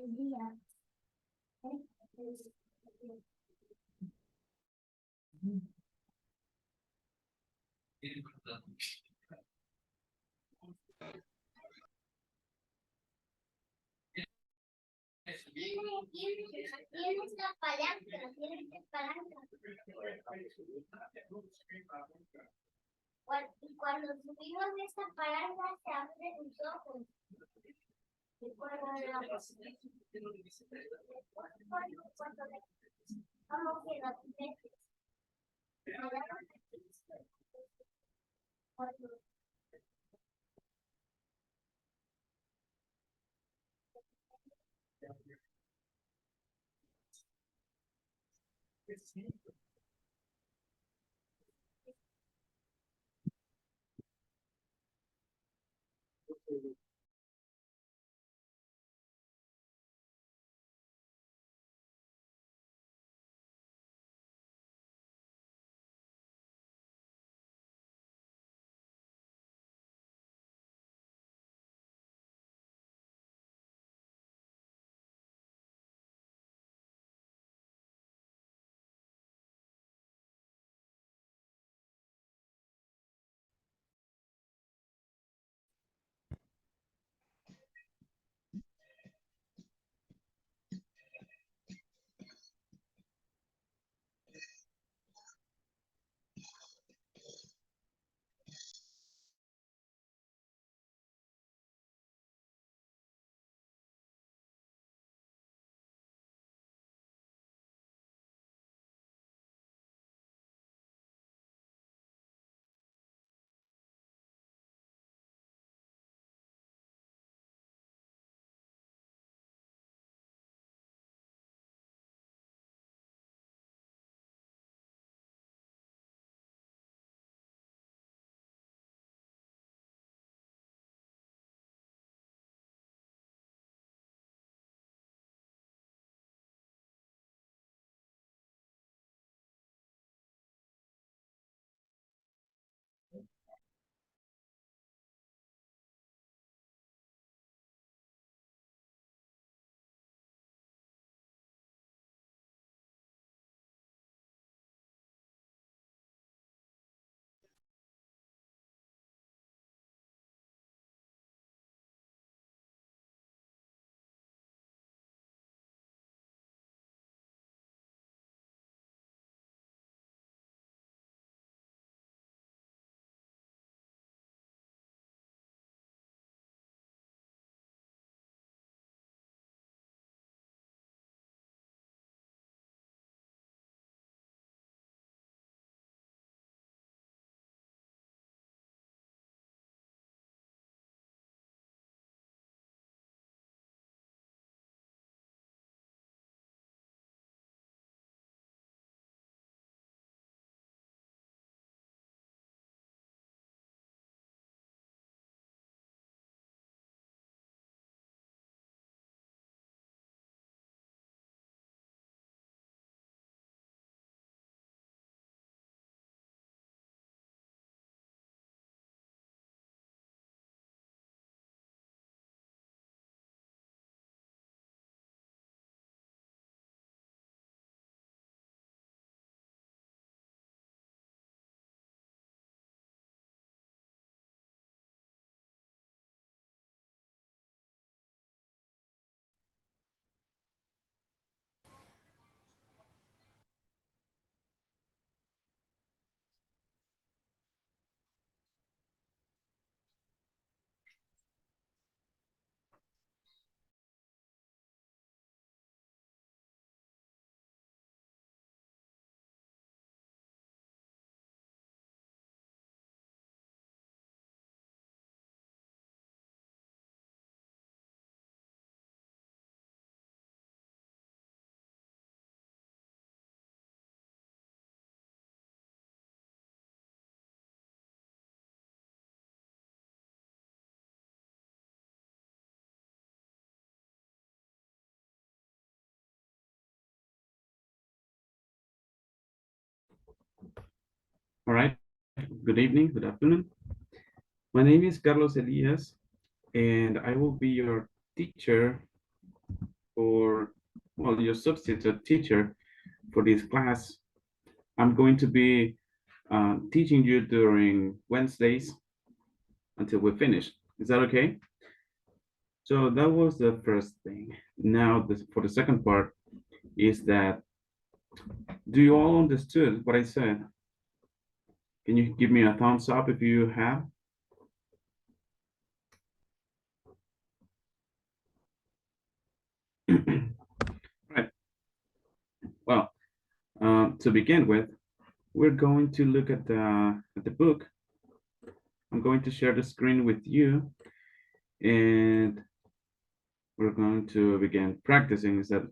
Tienes la palanca, tienes la palanca. Y cuando subimos esta palanca se abren los ojos. Y cuando vamos que las veces. All right. Good evening, good afternoon. My name is Carlos Elias, and I will be your teacher for, well, your substitute teacher for this class. I'm going to be teaching you during Wednesdays until we finish. Is that okay? So that was the first thing. Now, for the second part is that, do you all understood what I said? Can you give me a thumbs up if you have? Right. Well, to begin with, we're going to look at the book. I'm going to share the screen with you, and we're going to begin practicing instead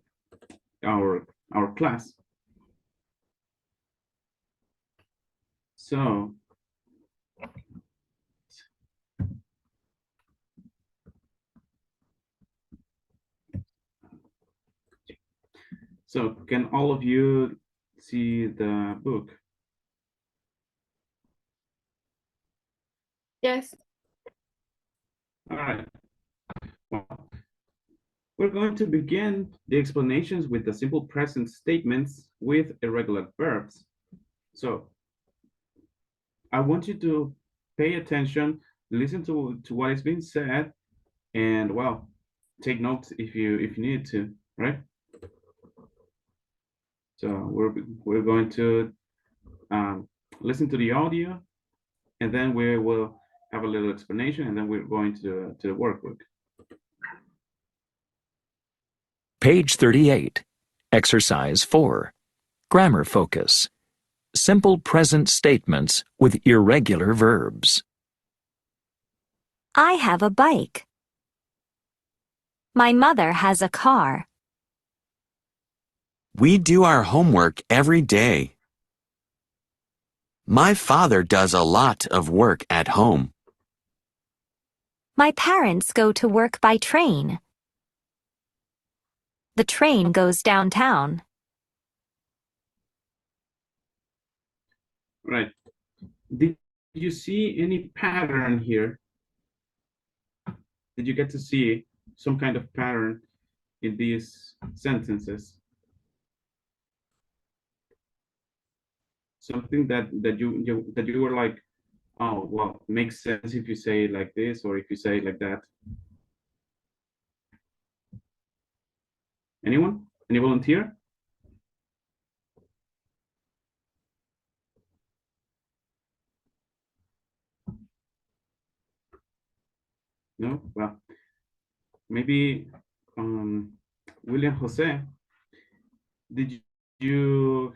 our class. So can all of you see the book? Yes. All right. Well, we're going to begin the explanations with the simple present statements with irregular verbs. So I want you to pay attention, listen to what is being said, and well, take notes if you need to, right? So we're going to listen to the audio, and then we will have a little explanation, and then we're going to the workbook. Page 38. Exercise 4. Grammar focus. Simple present statements with irregular verbs. I have a bike. My mother has a car. We do our homework every day. My father does a lot of work at home. My parents go to work by train. The train goes downtown. Right. Did you see any pattern here? Did you get to see some kind of pattern in these sentences? Something that you were like, oh, well, makes sense if you say it like this or if you say it like that. Anyone? Any volunteer? No? Well, maybe William Jose, did you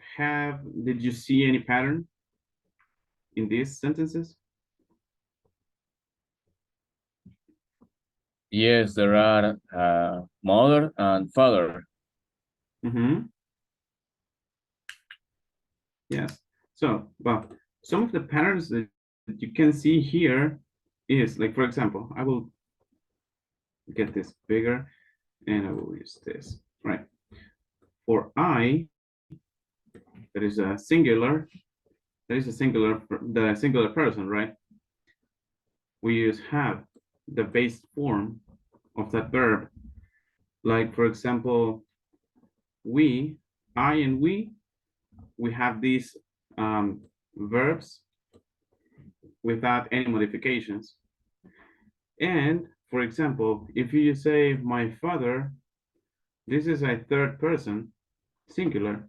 see any pattern in these sentences? Yes, there are mother and father. Mm-hmm. Yes. So, well, some of the patterns that you can see here is like, for example, I will get this bigger and I will use this, right? For I, that is a singular, the singular person, right? We use have, the base form of that verb. Like, for example, we, I and we have these verbs without any modifications. And for example, if you say my father, this is a third person, singular.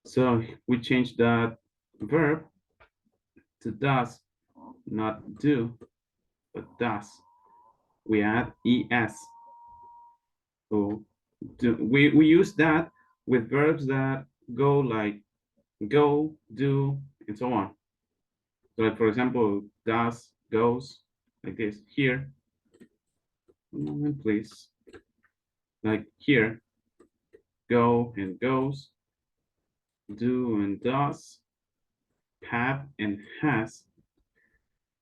So we change that verb to does, not do, but does. We add es. So we use that with verbs that go like go, do, and so on. So like, for example, does, goes, like this. Here, one moment, please. Like here, go and goes, do and does, have and has.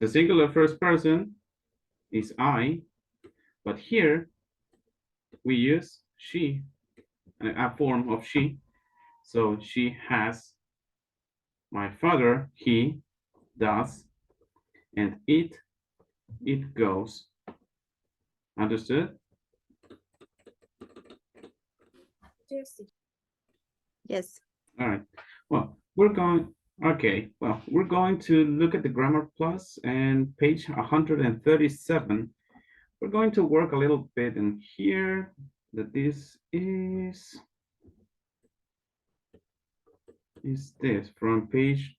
The singular first person is I, but here we use she, a form of she. So she has, my father, he does, and it goes. Understood? Yes. All right. Well, we're going to look at the Grammar Plus and page 137. We're going to work a little bit in here that this is this from page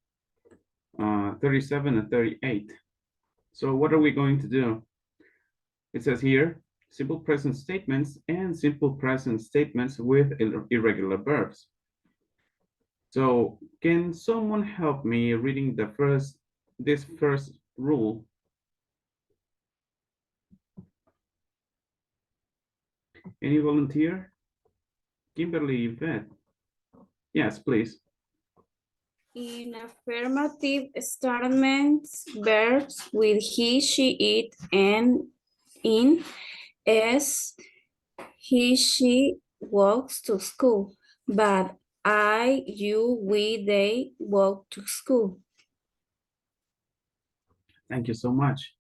37 and 38. So what are we going to do? It says here, simple present statements and simple present statements with irregular verbs. So can someone help me reading this first rule? Any volunteer? Kimberly, Yvette. Yes, please. In affirmative statements, verbs with he, she, it, and in as he, she walks to school, but I, you, we, they walk to school. Thank you so much.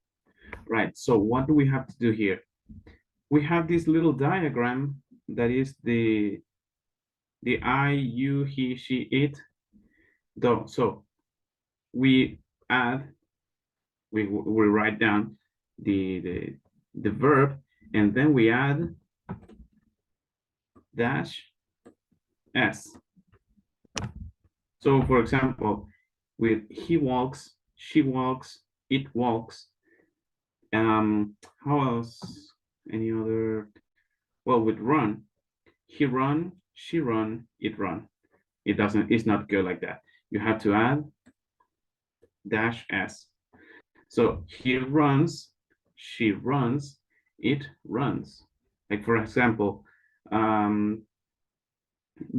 Right, so what do we have to do here? We have this little diagram that is the I, you, he, she, it. So we add, we write down the verb, and then we add dash s. So for example, with he walks, she walks, it walks. How else? Any other? Well, with run, he run, she run, it run. It's not good like that. You have to add dash s. So he runs, she runs, it runs. Like for example,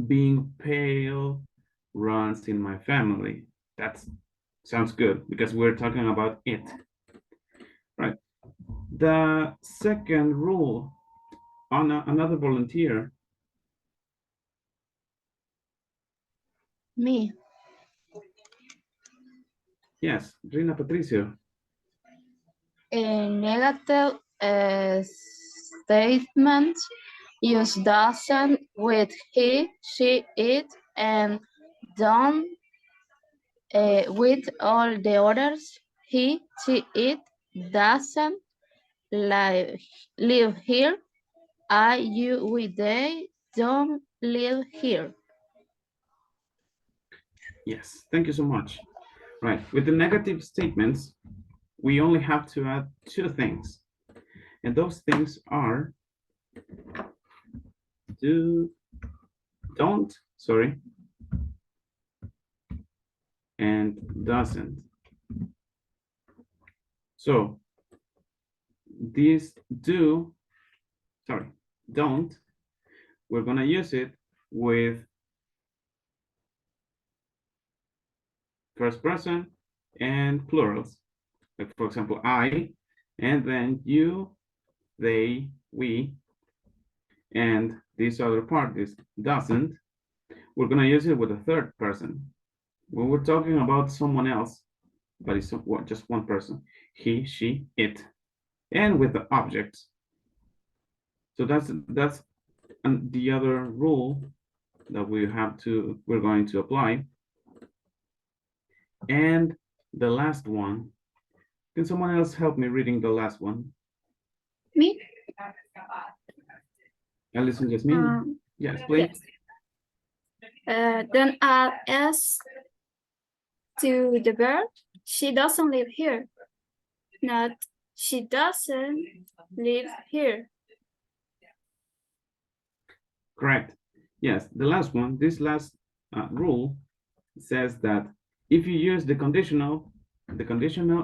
being pale runs in my family. That sounds good because we're talking about it. Right. The second rule on another volunteer. Me. Yes, Rina Patricio. In negative statements, use doesn't with he, she, it, and don't with all the others. He, she, it doesn't live here. I, you, we, they don't live here. Yes, thank you so much. Right, with the negative statements, we only have to add two things. And those things are don't, and doesn't. So these don't, we're gonna use it with first person and plurals. Like for example, I, and then you, they, we, and this other part is doesn't. We're gonna use it with a third person. When we're talking about someone else, but it's just one person, he, she, it, and with the objects. So that's the other rule that we're going to apply. And the last one, can someone else help me reading the last one? Me? Alison, Jasmine? Yes, please. Yes. Then add s to the verb. She doesn't live here. Not she doesn't live here. Correct. Yes, the last one, this last rule says that if you use the conditional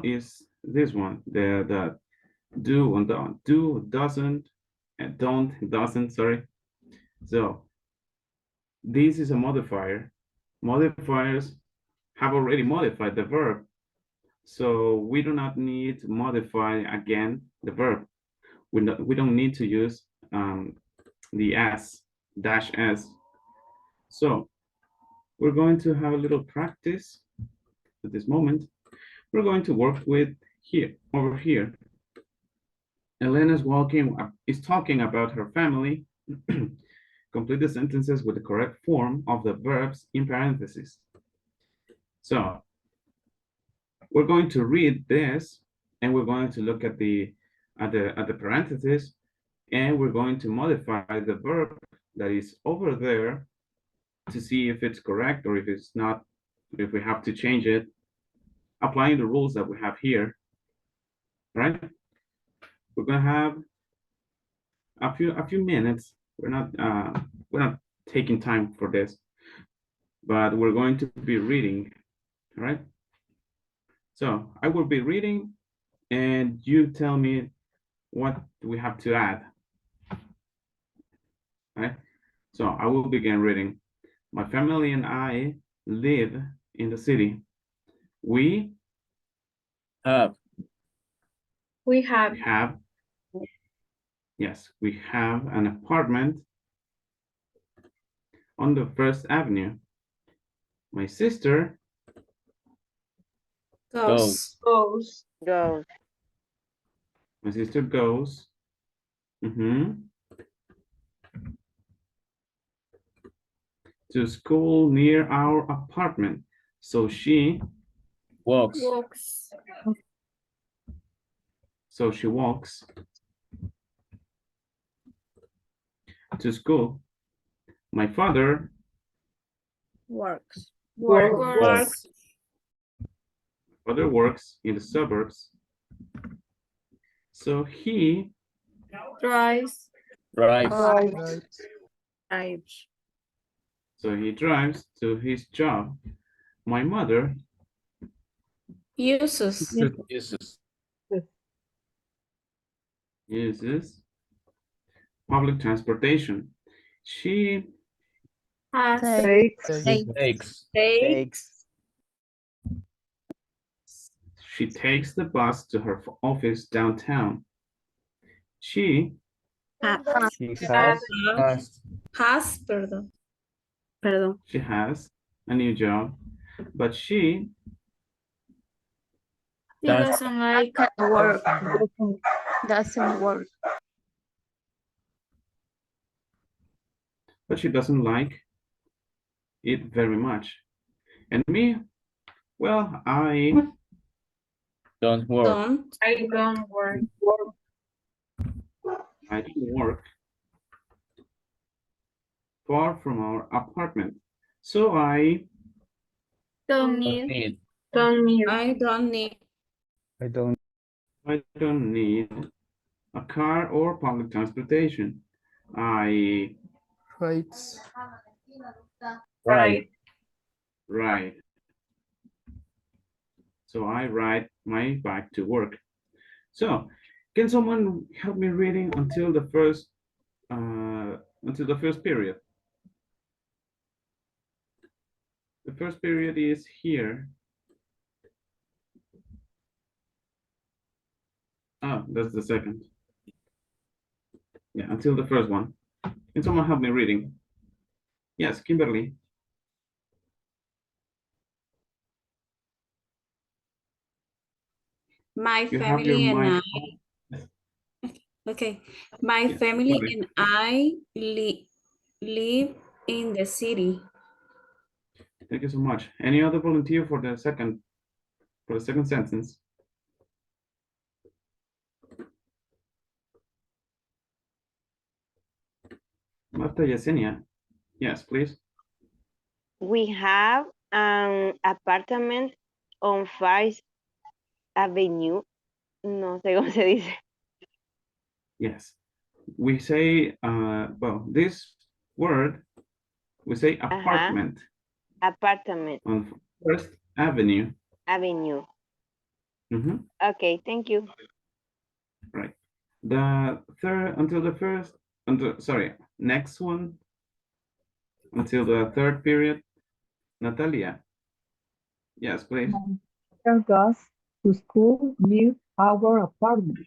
is this one, the do and don't, do, doesn't, and don't, doesn't, sorry. So this is a modifier. Modifiers have already modified the verb. So we do not need to modify again the verb. We don't need to use the s, dash s. So we're going to have a little practice at this moment. We're going to work with over here. Elena's is talking about her family. complete the sentences with the correct form of the verbs in parentheses. So we're going to read this, and we're going to look at the parentheses, and we're going to modify the verb that is over there to see if it's correct or if it's not, if we have to change it, applying the rules that we have here, right? We're gonna have a few minutes. We're not taking time for this, but we're going to be reading, all right? So I will be reading, and you tell me what we have to add. All right? So I will begin reading. My family and I live in the city. We Have. have, yes, we have an apartment on the First Avenue. My sister Goes. My sister goes to school near our apartment. So she Walks. walks to school. My father Works. Works. works in the suburbs. So he Drives. Drives. drives to his job. My mother Uses. uses public transportation. She Has. Takes. She takes the bus to her office downtown. She Has, perdón. she has a new job, but she Doesn't like work. Doesn't work. doesn't like it very much. And me, well, I Don't work. Don't. don't work far from our apartment. So I Don't Don't need. need. I don't need. don't need a car or public transportation. I Right. ride. So I ride my bike to work. So can someone help me reading until the first period? The first period is here. Oh, that's the second. Yeah, until the first one. Can someone help me reading? Yes, Kimberly. My You have your family and mic I. on. Okay. My Yes, family sorry. and I live in the city. Thank you so much. Any other volunteer for the second sentence? Marta Yesenia. Yes, please. We have an apartment on 5th Avenue. No sé cómo se dice. Yes. We say, well, this word, we say apartment. Apartment. On First Avenue. Avenue. Okay, thank you. Right. The third, next one, until the third period. Natalia. Yes, please. Goes to school near our apartment.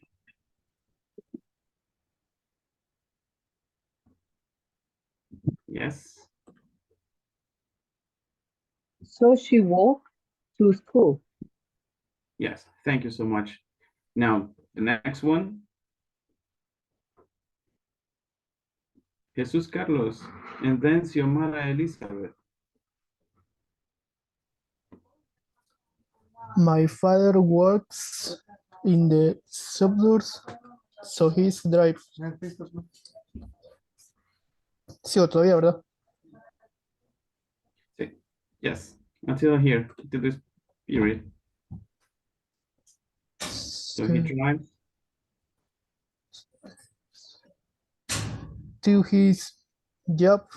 Yes. So she walked to school. Yes, thank you so much. Now, the next one. Jesús Carlos, and then Xiomara Elizabeth. My father works in the suburbs, so he's drive. Sigo todavía, ¿verdad? Sí. Yes, until here, to this period. So he drives to his job.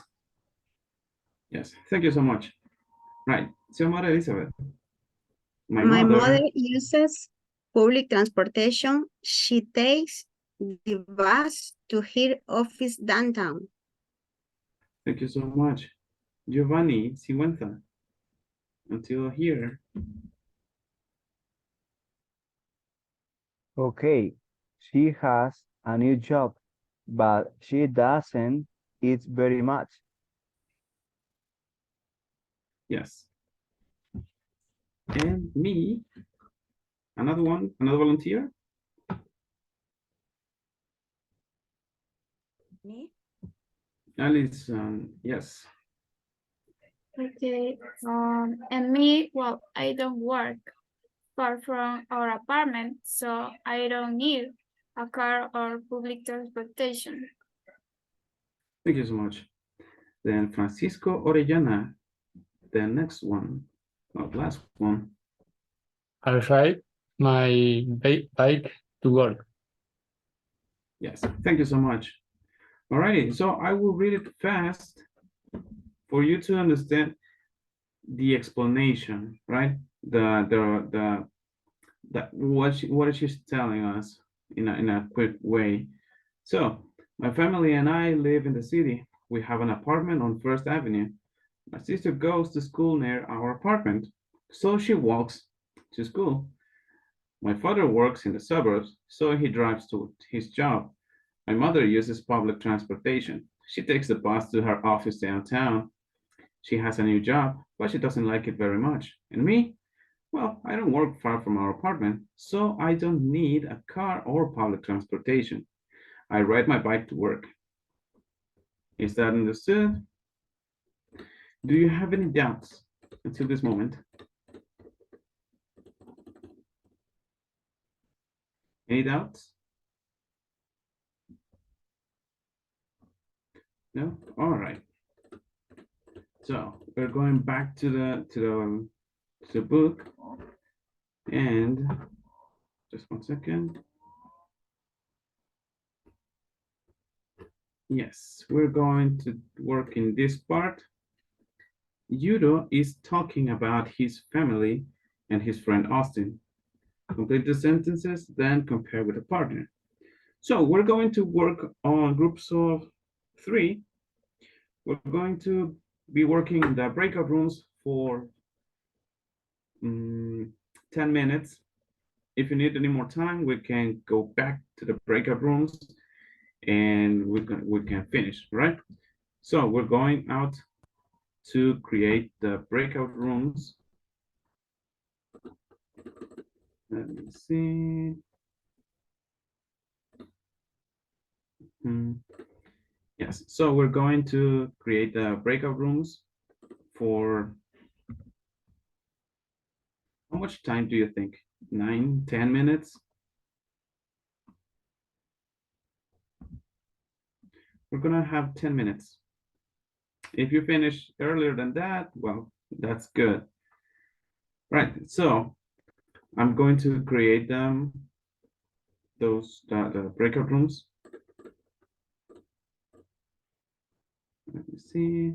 Yes, thank you so much. Right, Xiomara Elizabeth. My My mother, mother uses public transportation. She takes the bus to her office downtown. thank you so much. Giovanni Siwentha. Until here. Okay, she has a new job, but she doesn't eat very much. Yes. And me, another one, another volunteer. Me? Alice, yes. Okay. And me, well, I don't work far from our apartment, so I don't need a car or public transportation. Thank you so much. Then Francisco Orellana, the next one, or last one. I ride my bike to work. Yes, thank you so much. Alrighty, so I will read it fast for you to understand the explanation, right? What she's telling us in a quick way. So my family and I live in the city. We have an apartment on First Avenue. My sister goes to school near our apartment, so she walks to school. My father works in the suburbs, so he drives to his job. My mother uses public transportation. She takes the bus to her office downtown. She has a new job, but she doesn't like it very much. And me? Well, I don't work far from our apartment, so I don't need a car or public transportation. I ride my bike to work. Is that understood? Do you have any doubts until this moment? Any doubts? No? All right. So we're going back to the book, and just one second. Yes, we're going to work in this part. Yudo is talking about his family and his friend Austin. Complete the sentences, then compare with a partner. So we're going to work on groups of 3. We're going to be working in the breakout rooms for 10 minutes. If you need any more time, we can go back to the breakout rooms and we can finish, right? So we're going out to create the breakout rooms. Let me see. Yes, so we're going to create the breakout rooms for how much time do you think? 9, 10 minutes? We're gonna have 10 minutes. If you finish earlier than that, well, that's good. Right, so I'm going to create them, the breakout rooms. Let me see.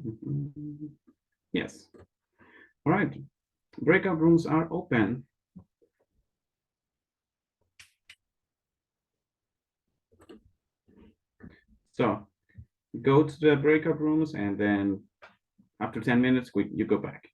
Yes. All right, breakout rooms are open. So go to the breakout rooms, and then after 10 minutes, you go back.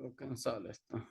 Todo cansado está.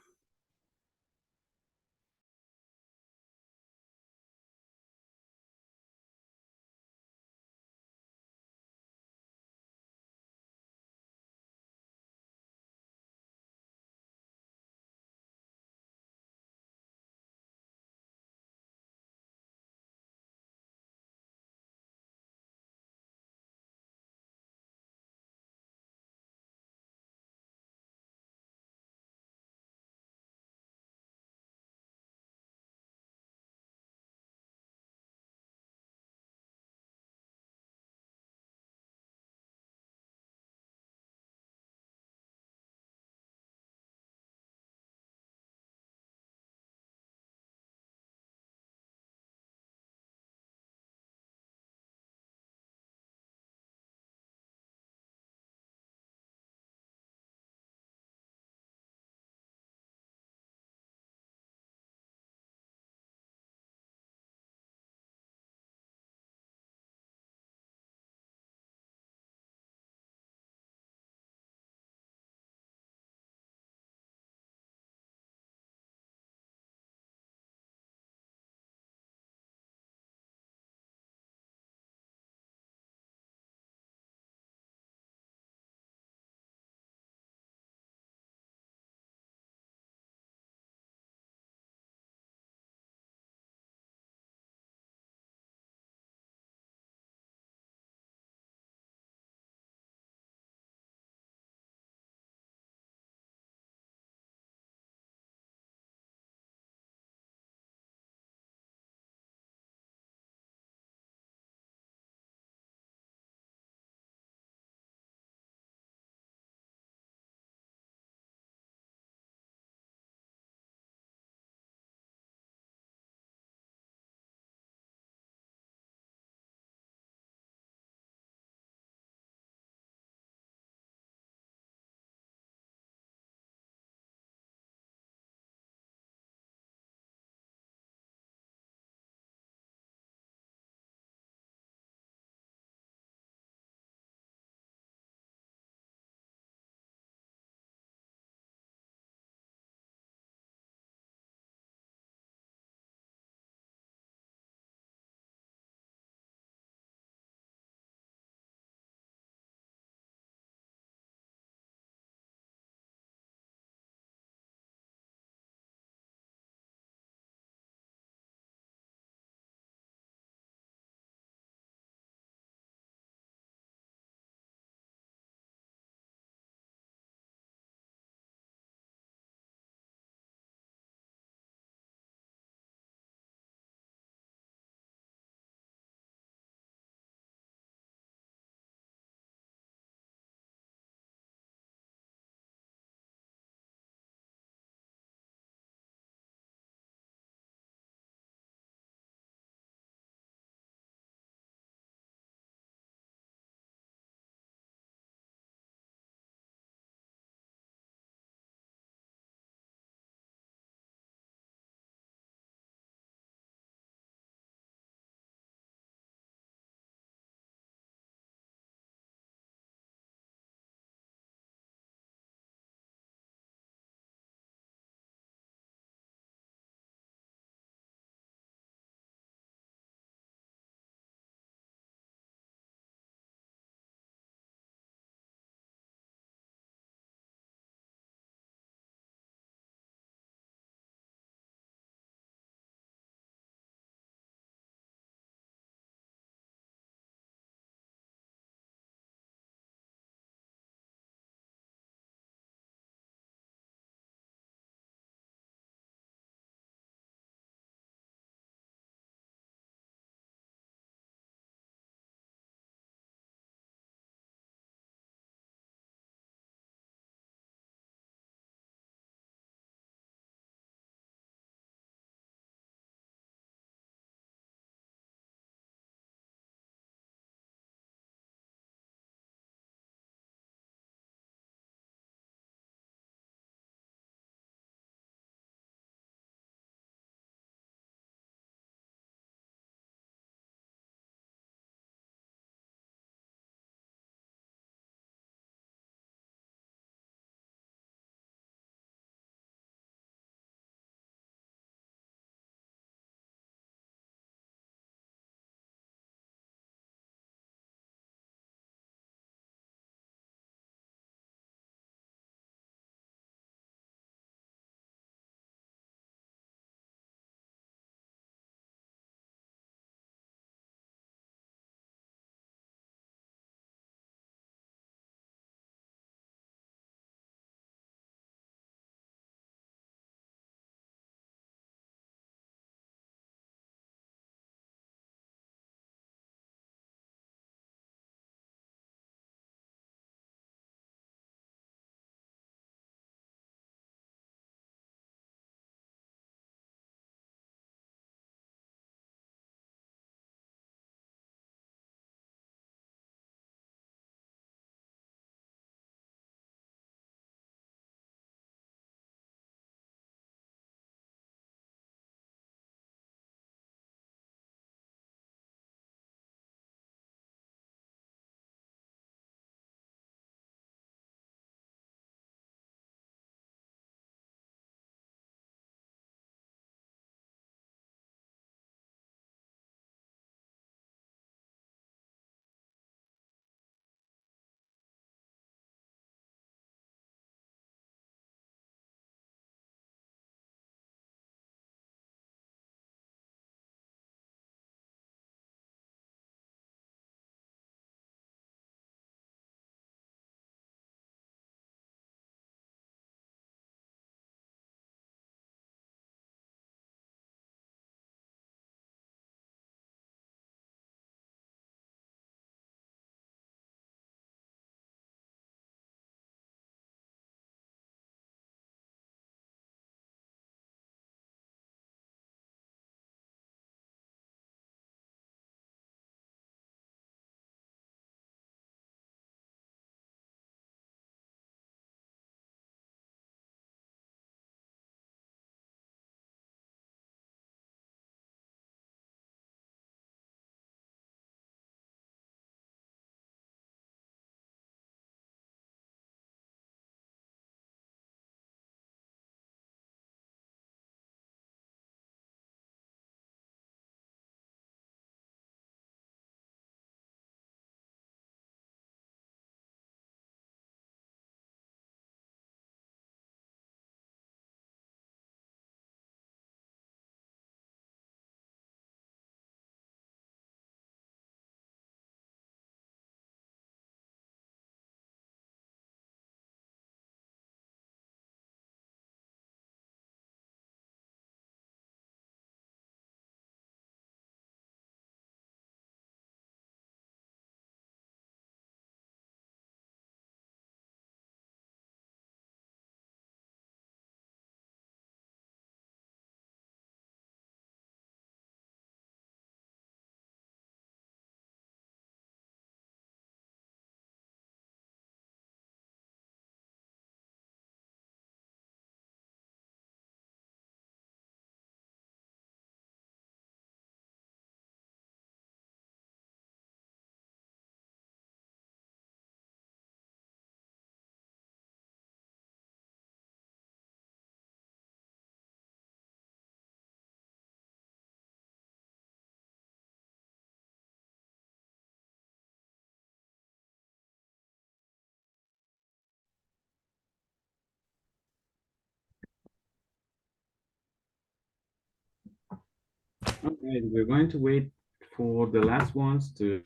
Okay, we're going to wait for the last ones to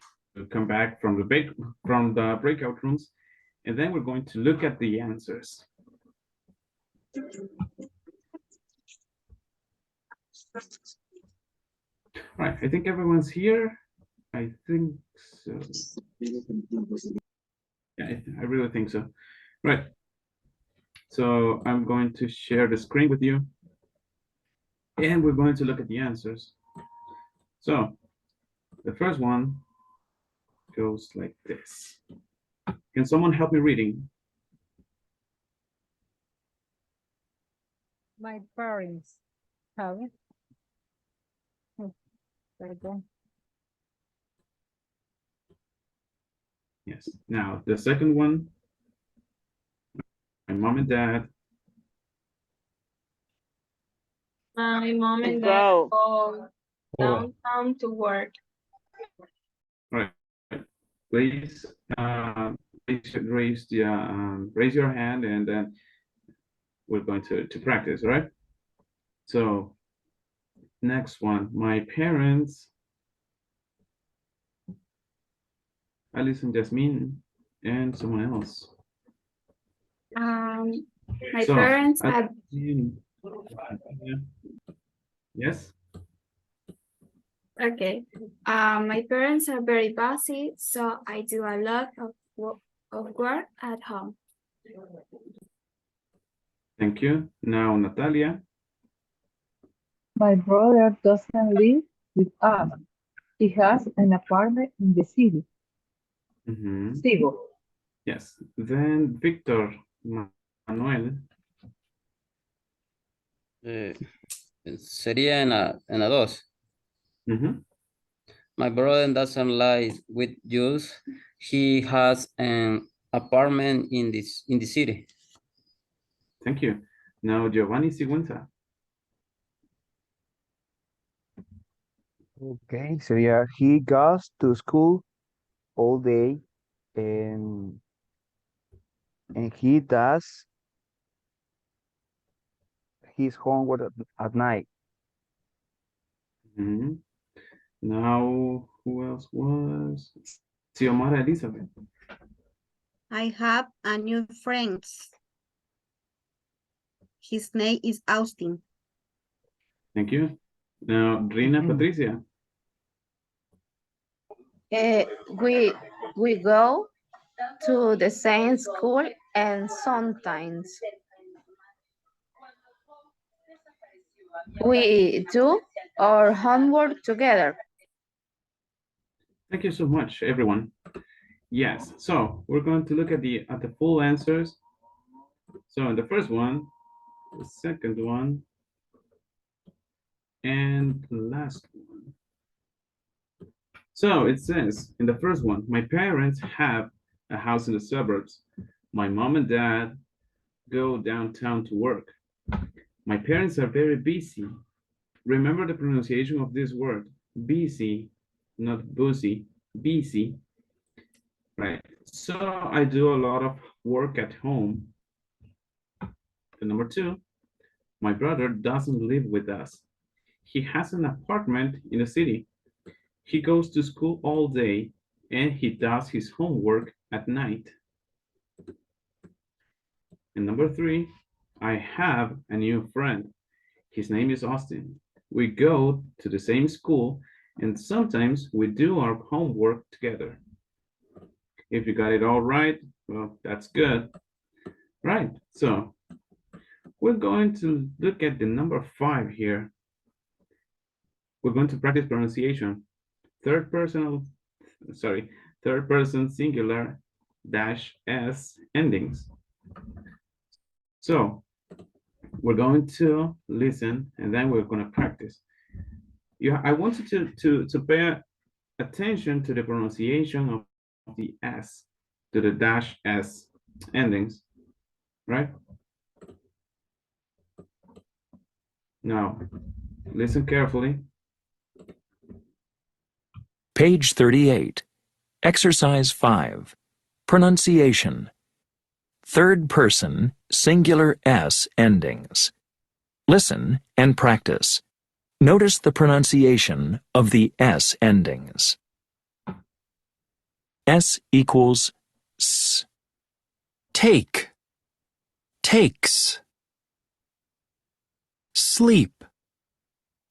come back from the breakout rooms, and then we're going to look at the answers. All right, I think everyone's here. I think so. Yeah, I really think so. Right. So I'm going to share the screen with you, and we're going to look at the answers. So the first one goes like this. Can someone help me reading? My parents have. Pardon. Yes. Now the second one, my mom and dad. My mom and dad Go. go downtown to work. All right. Please raise your hand, and then we're going to practice. All right. So next one, my parents, Alice and Jasmine, and someone else. My So, parents have. Yes. Okay. My parents are very busy, so I do a lot of work at home. Thank you. Now, Natalia. My brother doesn't live with us. He has an apartment in the city. Sigo. Yes. Then Victor Manuel. Sería en la 2. My brother doesn't live with us. He has an apartment in the city. Thank you. Now, Giovanni Sigüenza. Okay, so yeah, he goes to school all day and he does his homework at night. Now, who else was? Xiomara Elizabeth. I have a new friend. His name is Austin. Thank you. Now, Rina Patricia. We go to the same school and sometimes we do our homework together. Thank you so much, everyone. Yes, so we're going to look at the full answers. So in the first one, the second one, and the last one. So it says in the first one, my parents have a house in the suburbs. My mom and dad go downtown to work. My parents are very busy. Remember the pronunciation of this word, busy, not busy, busy. Right, so I do a lot of work at home. And number two, my brother doesn't live with us. He has an apartment in the city. He goes to school all day and he does his homework at night. And number three, I have a new friend. His name is Austin. We go to the same school and sometimes we do our homework together. If you got it all right, well, that's good. Right, so we're going to look at the number 5 here. We're going to practice pronunciation. Third person singular dash s endings. So we're going to listen and then we're going to practice. I want you to pay attention to the pronunciation of the s, to the dash s endings, right? Now, listen carefully. Page 38. Exercise 5. Pronunciation. Third person, singular S endings. Listen and practice. Notice the pronunciation of the S endings. S equals S. Take, takes. Sleep,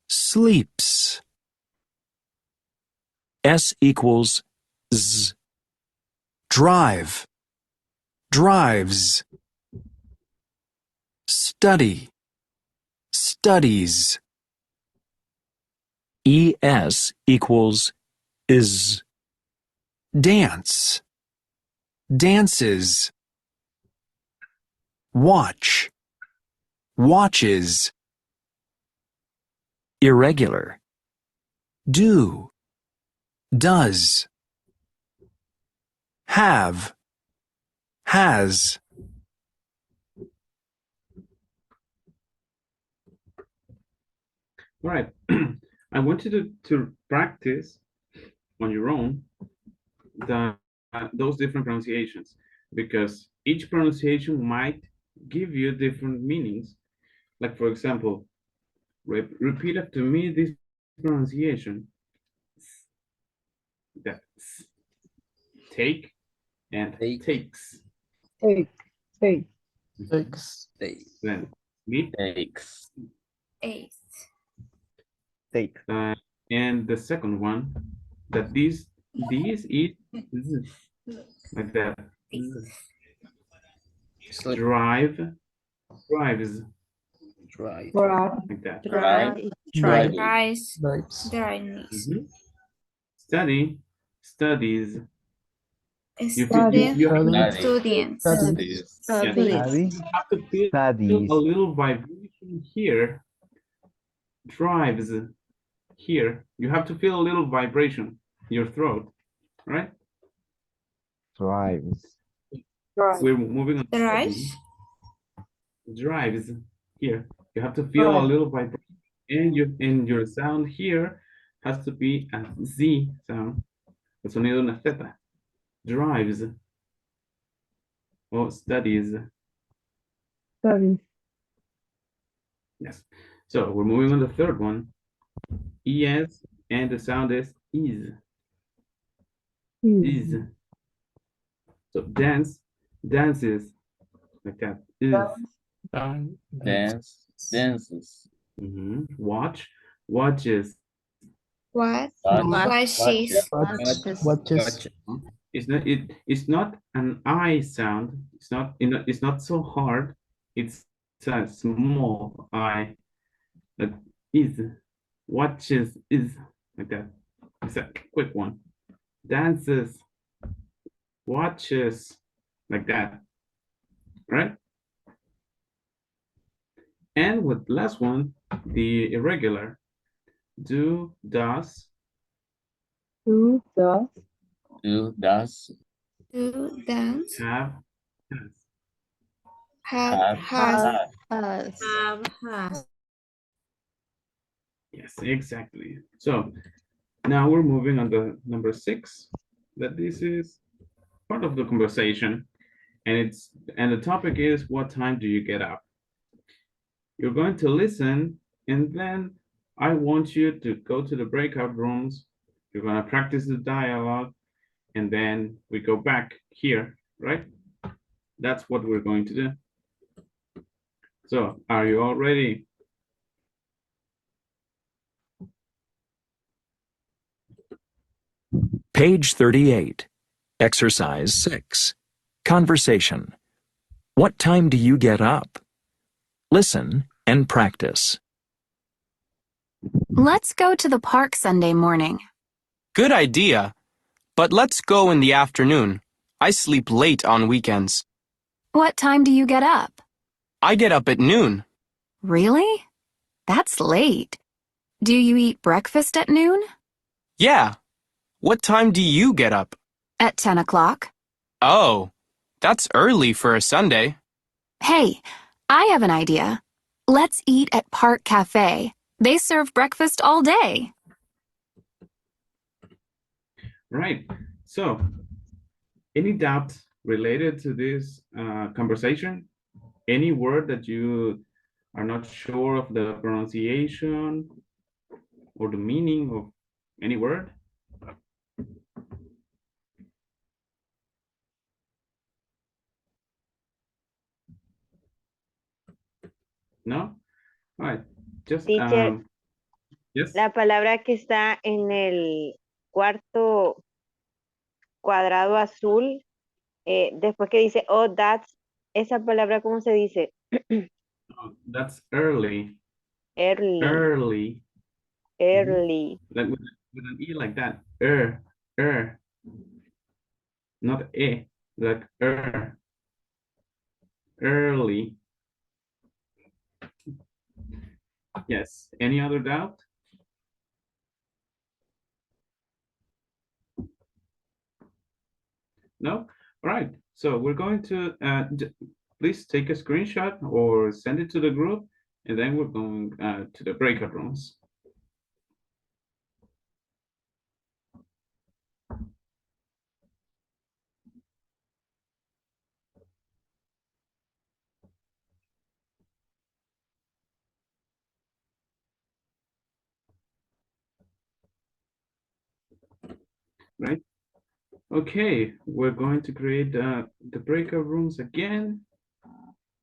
sleeps. S equals Z. Drive, drives. Study, studies. ES equals is. Dance, dances. Watch, watches. Irregular. Do, does. Have, has. All right. I want you to practice on your own those different pronunciations, because each pronunciation might give you different meanings. Like, for example, repeat after me this pronunciation. That's take and takes. Take, take. Takes. Then sleep. Takes. Ace. Take. And the second one, that these is like that. Drive, drives. Drive. Like that. Drive. Drives. Drives. Study, studies. Student. Studies. Students. Studies. Yes. You have to feel Studies. a little vibration here. Drives here. You have to feel a little vibration in your throat, right? Drives. We're moving on. Drives. Drives here. You have to feel a little vibration, and your sound here has to be a Z sound. El sonido de una Z. Drives. Or studies. Studies. Yes. So we're moving on to the third one. ES, and the sound is is. Is. So dance, dances, like that. Is. Dance, dances. Watch, watches. What? Watches. Watches. It's not an I sound. It's not so hard. It's a small I. That is. Watches is like that. It's a quick one. Dances, watches, like that. Right? And with the last one, the irregular. Do, does. Do, does. Do, does. Do, dance. Have, Have, has. Yes, exactly. So now we're moving on to number 6, that this is part of the conversation, and the topic is, what time do you get up? You're going to listen, and then I want you to go to the breakout rooms. You're going to practice the dialogue, and then we go back here, right? That's what we're going to do. So, are you all ready? Page 38. Exercise 6. Conversation. What time do you get up? Listen and practice. Let's go to the park Sunday morning. Good idea. But let's go in the afternoon. I sleep late on weekends. What time do you get up? I get up at noon. Really? That's late. Do you eat breakfast at noon? Yeah. What time do you get up? At 10 o'clock. Oh, that's early for a Sunday. Hey, I have an idea. Let's eat at Park Cafe. They serve breakfast all day. Right. So, any doubts related to this conversation? Any word that you are not sure of the pronunciation? or the meaning of any word? No? All right. Just Teacher, yes. la palabra que está en el cuarto cuadrado azul, después que dice, oh, that's, esa palabra, ¿cómo se dice? That's early. Early. Early. Early. Like with an E like that. Not E, like early. Yes. Any other doubt? No? All right. So we're going to please take a screenshot or send it to the group, and then we're going to the breakout rooms. Right? Okay, we're going to create the breakout rooms again.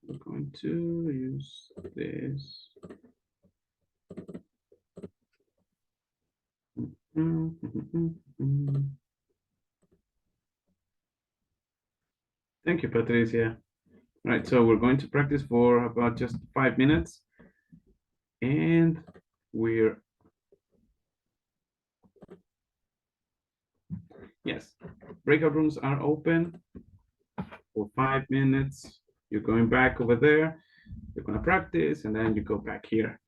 We're going to use this. Thank you, Patricia. All right, so we're going to practice for about just 5 minutes. And we're, yes, breakout rooms are open for 5 minutes. You're going back over there. You're going to practice, and then you go back here.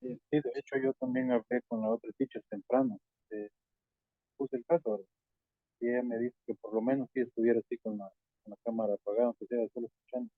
Sí, de hecho yo también hablé con la otra teacher temprano. Puse el caso, ¿verdad? Y ella me dijo que por lo menos si estuviera así con la cámara apagada, aunque sea solo escuchando.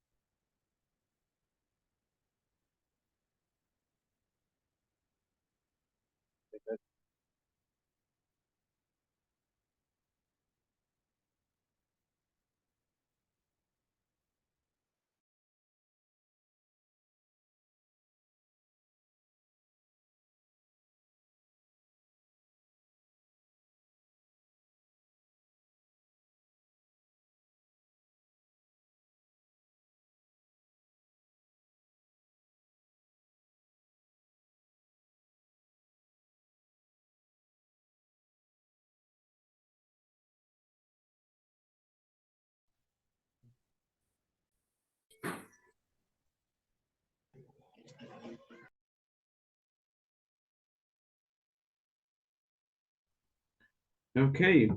Okay,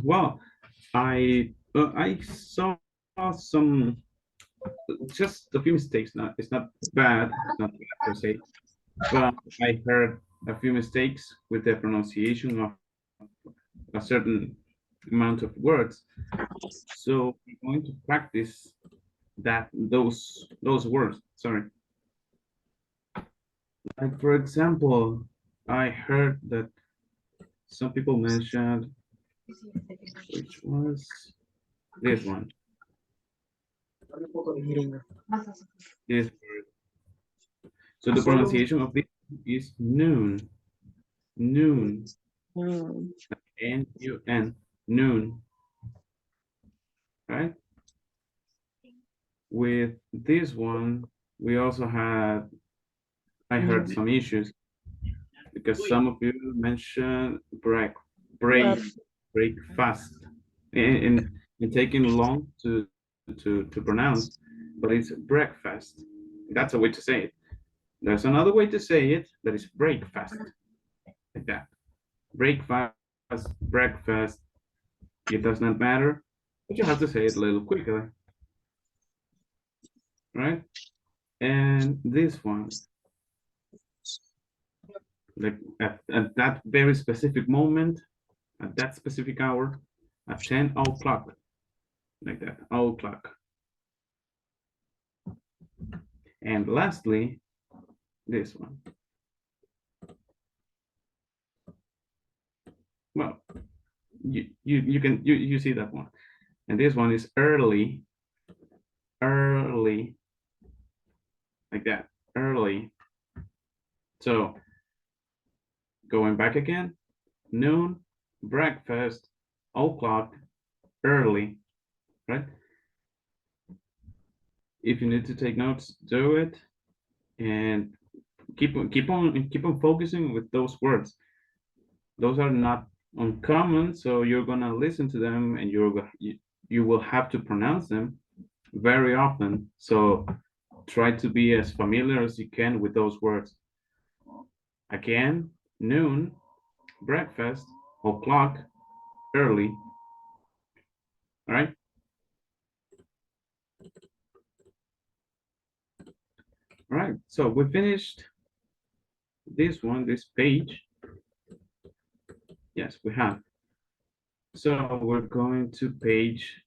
well, I saw some just a few mistakes. Not it's not bad. It's not bad per se, but I heard a few mistakes with the pronunciation of a certain amount of words. So we're going to practice those words. Sorry. Like for example, I heard that some people mentioned, which was this one. This word. So the pronunciation of this is noon. Noon. N-U-N. Noon. Right? With this one, we also had, I heard some issues because some of you mentioned break fast, and taking long to pronounce, but it's breakfast. That's a way to say it. There's another way to say it that is breakfast, like that. Breakfast, breakfast. It does not matter, but you have to say it a little quicker, right? And this one, like at that very specific moment, at that specific hour, at 10 o'clock, like that, o'clock. And lastly, this one. Well, you see that one. And this one is early, early, like that, early. So going back again, noon, breakfast, o'clock, early, right? If you need to take notes, do it, and keep on focusing with those words. Those are not uncommon, so you're gonna listen to them, and you will have to pronounce them very often. So try to be as familiar as you can with those words. Again, noon, breakfast, o'clock, early. All right. All right, so we finished this one, this page. Yes, we have. So we're going to page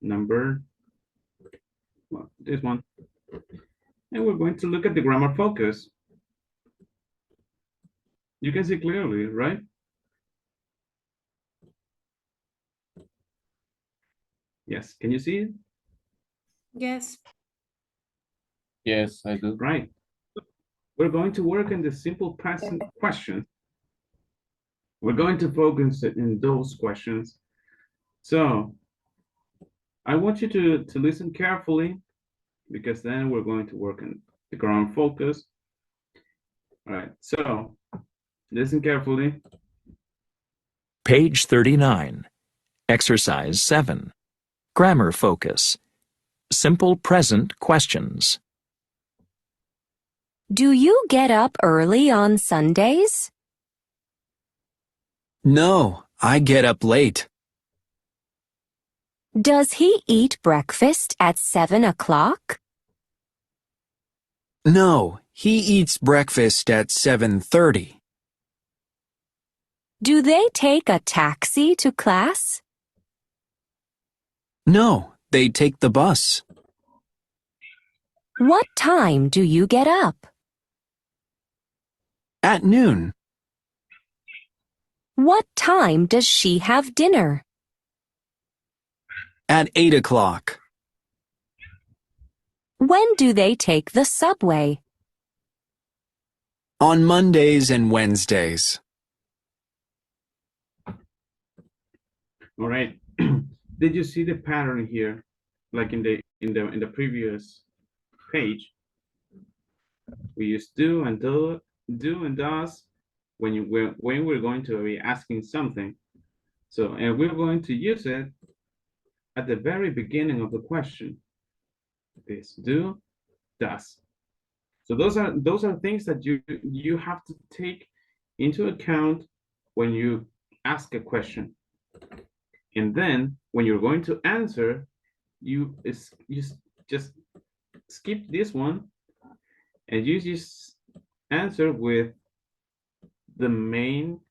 number, well, this one. And we're going to look at the grammar focus. You can see clearly, right? Yes, can you see it? Yes. Yes, I do. Right. We're going to work in the simple present question. We're going to focus in those questions. So I want you to listen carefully, because then we're going to work in the grammar focus. All right, so listen carefully. Page 39. Exercise 7. Grammar focus. Simple present questions. Do you get up early on Sundays? No, I get up late. Does he eat breakfast at 7 o'clock? No, He eats breakfast at 7:30. Do they take a taxi to class? No, they take the bus. What time do you get up? At noon. What time does she have dinner? At 8 o'clock. When do they take the subway? On Mondays and Wednesdays. All right. Did you see the pattern here? Like in the previous page, we use do and does when we're going to be asking something. So, and we're going to use it at the very beginning of the question. This do, does. So those are things that you have to take into account when you ask a question. And then when you're going to answer, you just skip this one and you just answer with the main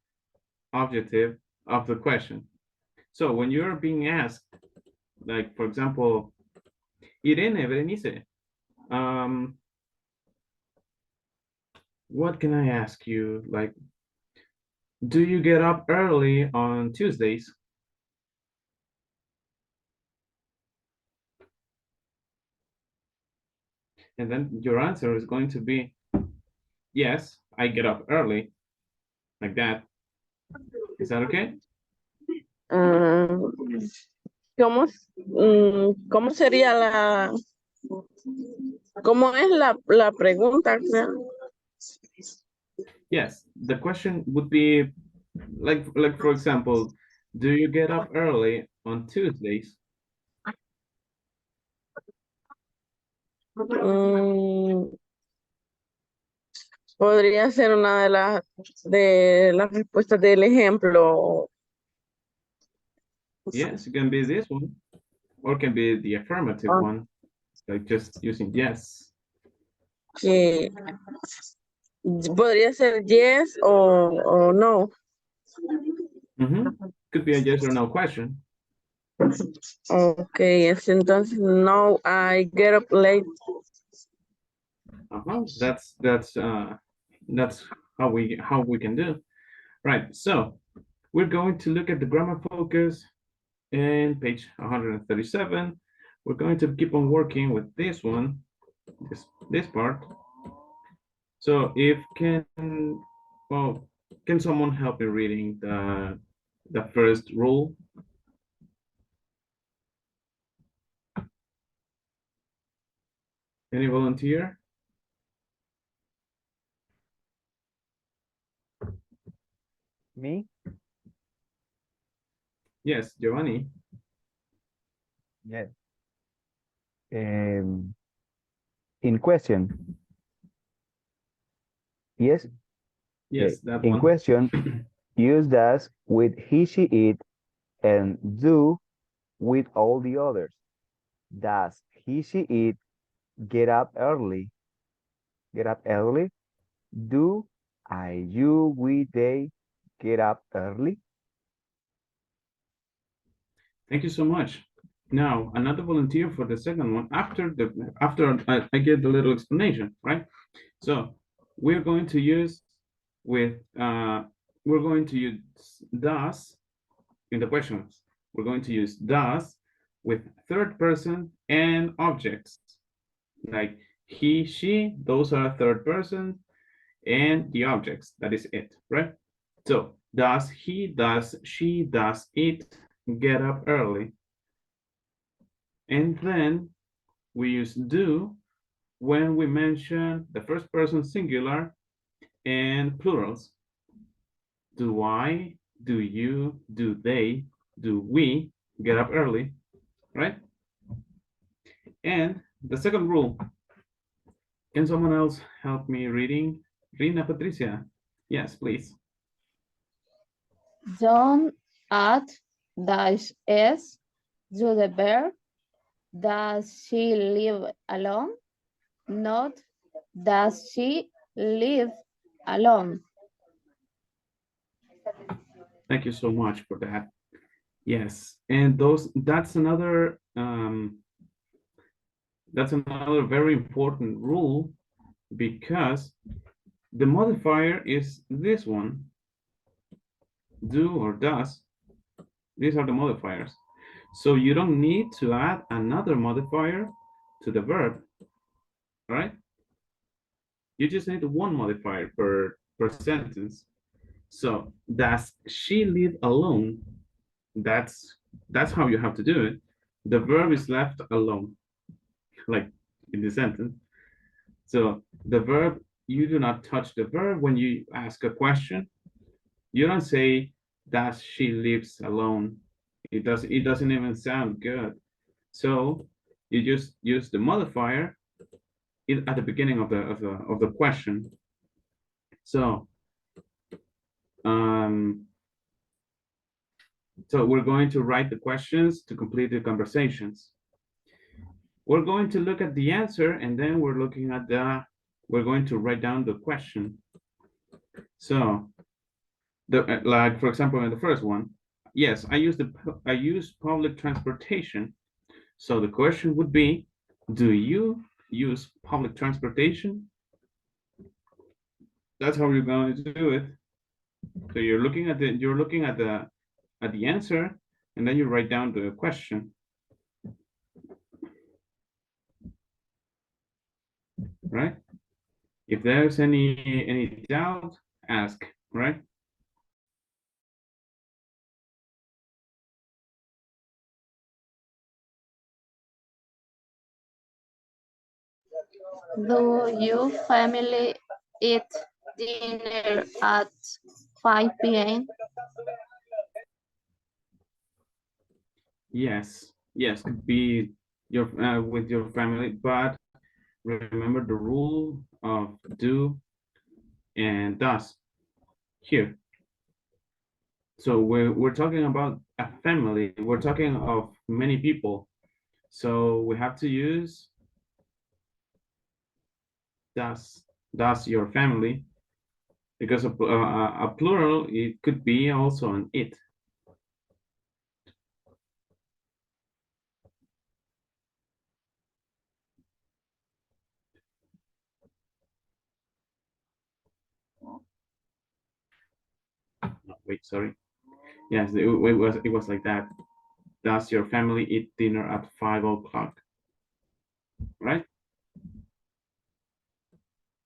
objective of the question. So when you're being asked, like for example, Irene, Berenice, what can I ask you? Like, do you get up early on Tuesdays? And then your answer is going to be, yes, I get up early, like that. Is that okay? ¿Cómo sería cómo es la pregunta? Yes, the question would be like for example, do you get up early on Tuesdays? Podría ser una de las respuestas del ejemplo. Yes, it can be this one, or it can be the affirmative one, like just using yes. Que podría ser yes o no. Could be a yes or no question. Okay, entonces no, I get up late. That's how we can do. Right, so we're going to look at the grammar focus in page 137. We're going to keep on working with this one, this part. So if can someone help me reading the first rule? Any volunteer? Me? Yes, Giovanni. Yes. In question. Yes. Yes, that in one. question, use does with he, she, it, and do with all the others. Does he, she, it get up early? Get up early? Do I, you, we, they get up early? Thank you so much. Now, another volunteer for the second one after I get the little explanation, right? So we're going to use does in the questions. We're going to use does with third person and objects like he, she, those are third person, and the objects, that is it, right? So does he, does she, does it get up early? And then we use do when we mention the first person singular and plurals. Do I, do you, do they, do we get up early, right? And the second rule, can someone else help me reading? Rina Patricia, yes, please. Don't add dash s to the verb. Does she live alone? Not Does she live alone? Thank you so much for that. Yes, and that's another very important rule, because the modifier is this one, do or does. These are the modifiers. So you don't need to add another modifier to the verb, right? You just need one modifier per sentence. So does she live alone? That's how you have to do it. The verb is left alone, like in the sentence. So the verb, you do not touch the verb when you ask a question. You don't say, does she lives alone? It doesn't even sound good. So you just use the modifier at the beginning of the question. So so we're going to write the questions to complete the conversations. We're going to look at the answer, and then we're going to write down the question. So like, for example, in the first one, yes, I use public transportation. So the question would be, do you use public transportation? That's how you're going to do it. So you're looking at the answer, and then you write down the question. Right? If there's any doubt, ask, right? Do your family eat dinner at 5 p.m.? Yes, could be your with your family, but remember the rule of do and does here. So we're talking about a family. We're talking of many people. So we have to use does your family, because a plural, it could be also an it. Wait, sorry. Yes, it was like that. Does your family eat dinner at 5 o'clock? Right?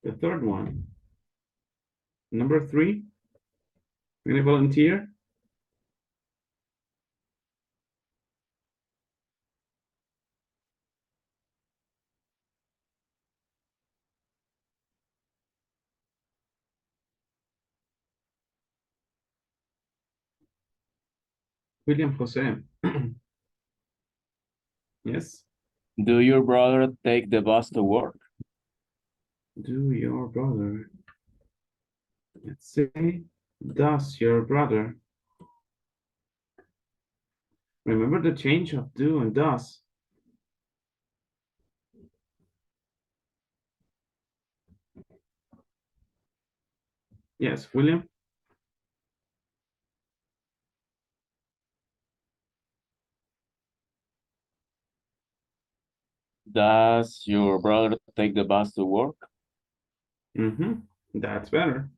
The third one. Number 3. Any volunteer? William Jose. Yes. Do your brother take the bus to work? Do your brother. Let's say, does your brother. Remember the change of do and does. Yes, William. Does your brother take the bus to work? That's better.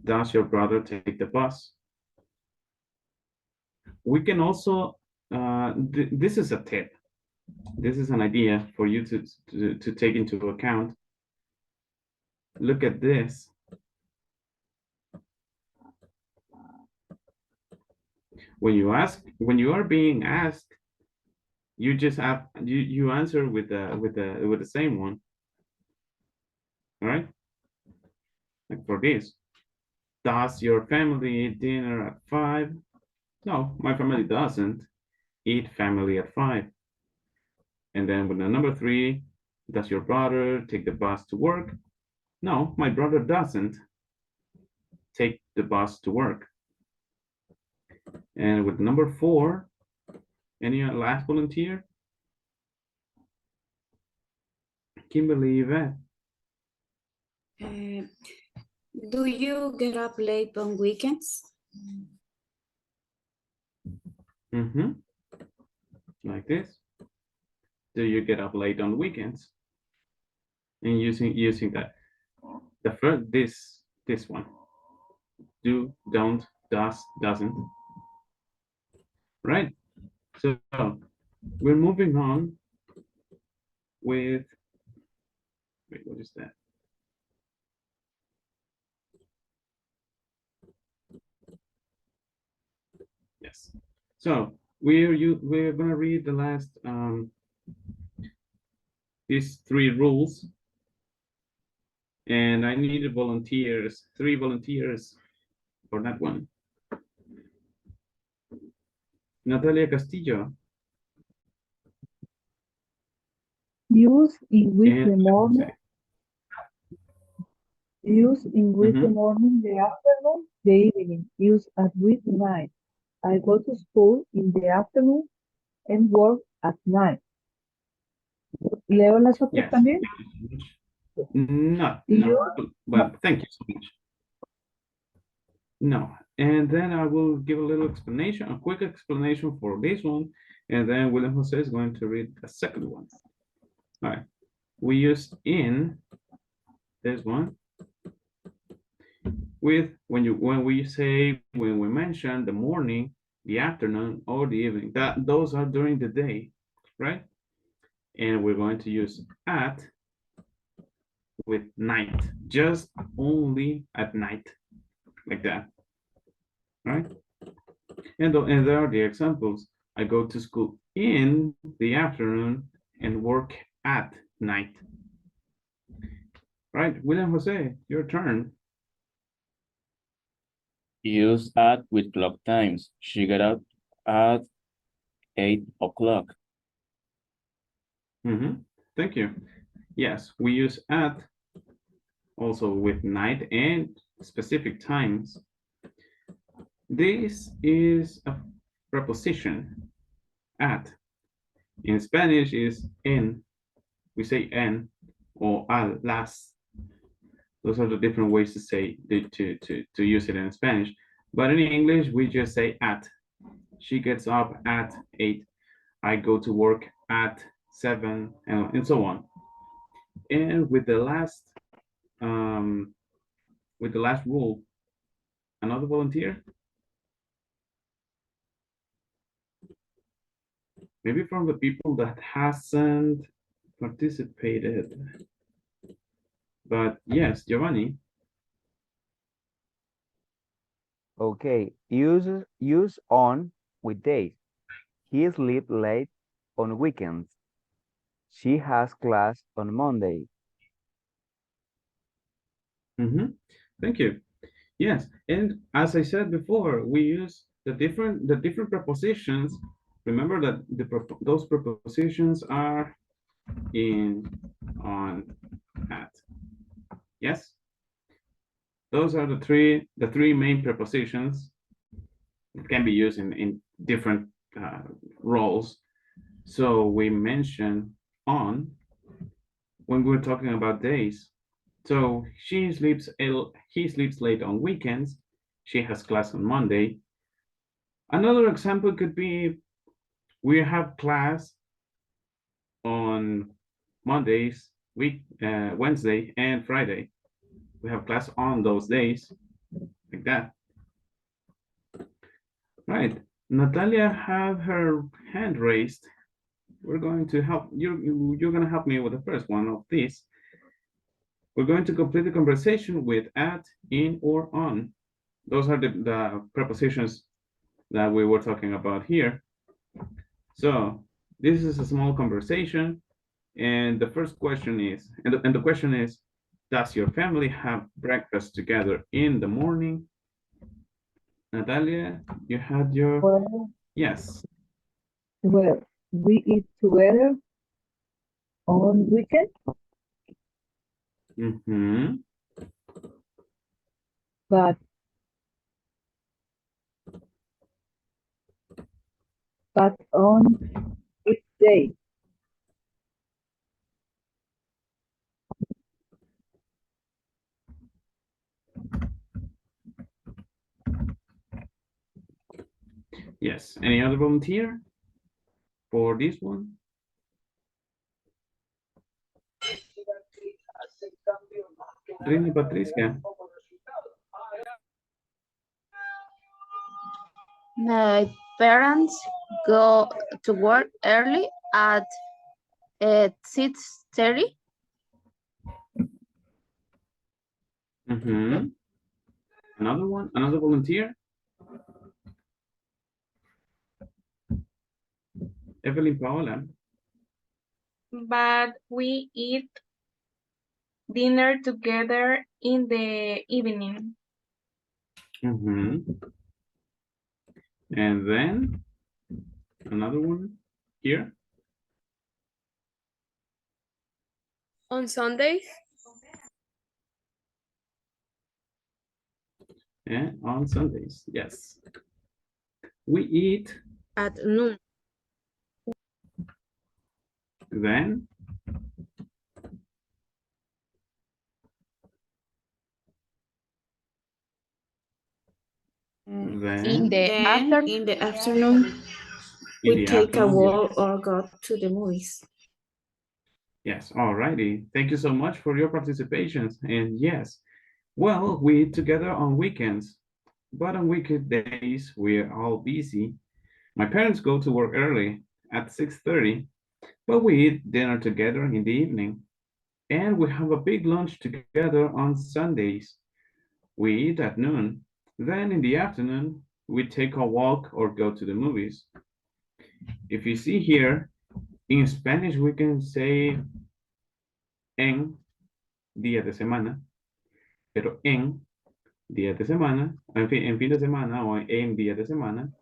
Does your brother take the bus? We can also, this is a tip. This is an idea for you to take into account. Look at this. When you are being asked, you just have you answer with the same one. All right? Like for this. Does your family eat dinner at 5? No, my family doesn't eat family at 5. And then with the number 3, does your brother take the bus to work? No, my brother doesn't take the bus to work. And with number 4, any last volunteer? Kimberly, Yvette. Do you get up late on weekends? Mm-hmm. Like this. Do you get up late on weekends? And using that. The first this one. Do, don't, does, doesn't. Right? So we're moving on with, wait, what is that? Yes. So we're gonna read the last these 3 rules, and I needed volunteers, 3 volunteers for that one. Natalia Castillo. Use in with And the morning. Use in with the morning, the afternoon, the evening. Use at with night. I go to school in the afternoon and work at night. ¿Leo las otras Yes. también? No, but thank you so much. No, and then I will give a little explanation, a quick explanation for this one, and then William Jose is going to read the second one. All right, we use in this one with when we mention the morning, the afternoon, or the evening. Those are during the day, right? And we're going to use at with night, just only at night, like that, right? And there are the examples. I go to school in the afternoon and work at night. Right, William Jose, your turn. Use at with clock times. She got up at 8 o'clock. Thank you. Yes, we use at also with night and specific times. This is a preposition, at. In Spanish is en. We say en or al, las. Those are the different ways to say to use it in Spanish. But in English, we just say at. She gets up at 8. I go to work at 7, and so on. And with the last rule, another volunteer? Maybe from the people that hasn't participated. But yes, Giovanni. Okay, use on with days. He sleeps late on weekends. She has class on Monday. Thank you. Yes, and as I said before, we use the different prepositions. Remember that those prepositions are in, on, at. Yes, those are the three main prepositions. It can be used in different roles. So we mention on when we're talking about days. So he sleeps late on weekends. She has class on Monday. Another example could be we have class on Mondays, Wednesday, and Friday. We have class on those days, like that. Right. Natalia have her hand raised. We're going to help you. You're going to help me with the first one of these. We're going to complete the conversation with at, in, or on. Those are the prepositions that we were talking about here. So this is a small conversation. And the first question is, and the question is, does your family have breakfast together in the morning? Natalia, you had your, yes. Well, we eat together on weekend. But on which day? Yes. Any other volunteer for this one? Rini Patricia. My parents go to work early at 6:30. Mm-hmm. Another one? Another volunteer? Evelyn Paola. But we eat dinner together in the evening. Mm-hmm. And then another one here. On Sundays, And on Sundays, yes. We eat at noon. then. In Then the afternoon. In the afternoon, in we the take a afternoon, walk yes. or go to the movies. Yes, alrighty. Thank you so much for your participations. And yes, well, we eat together on weekends, but on weekdays we're all busy. My parents go to work early at 6:30, but we eat dinner together in the evening. And we have a big lunch together on Sundays. We eat at noon. Then in the afternoon, we take a walk or go to the movies. If you see here, in Spanish we can say en día de semana, pero en día de semana, en fin de semana o en día de semana,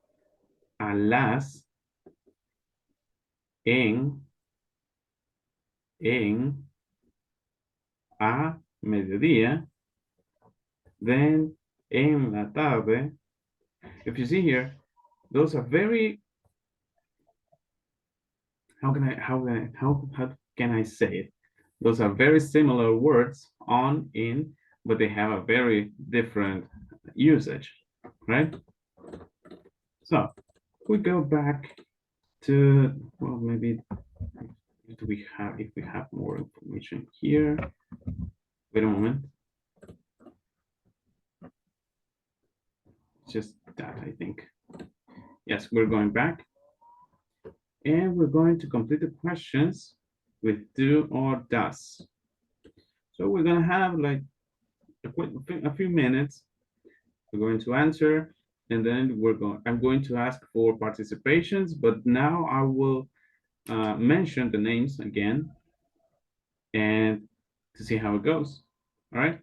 a las, en, a mediodía, then en la tarde. If you see here, those are very, how can I say it? Those are very similar words, on, in, but they have a very different usage, right? So we go back to, well, maybe do we have, if we have more information here. Wait a moment. Just that, I think. Yes, we're going back. And we're going to complete the questions with do or does. So we're gonna have like a few minutes. We're going to answer, and then I'm going to ask for participations, but now I will mention the names again and to see how it goes. All right.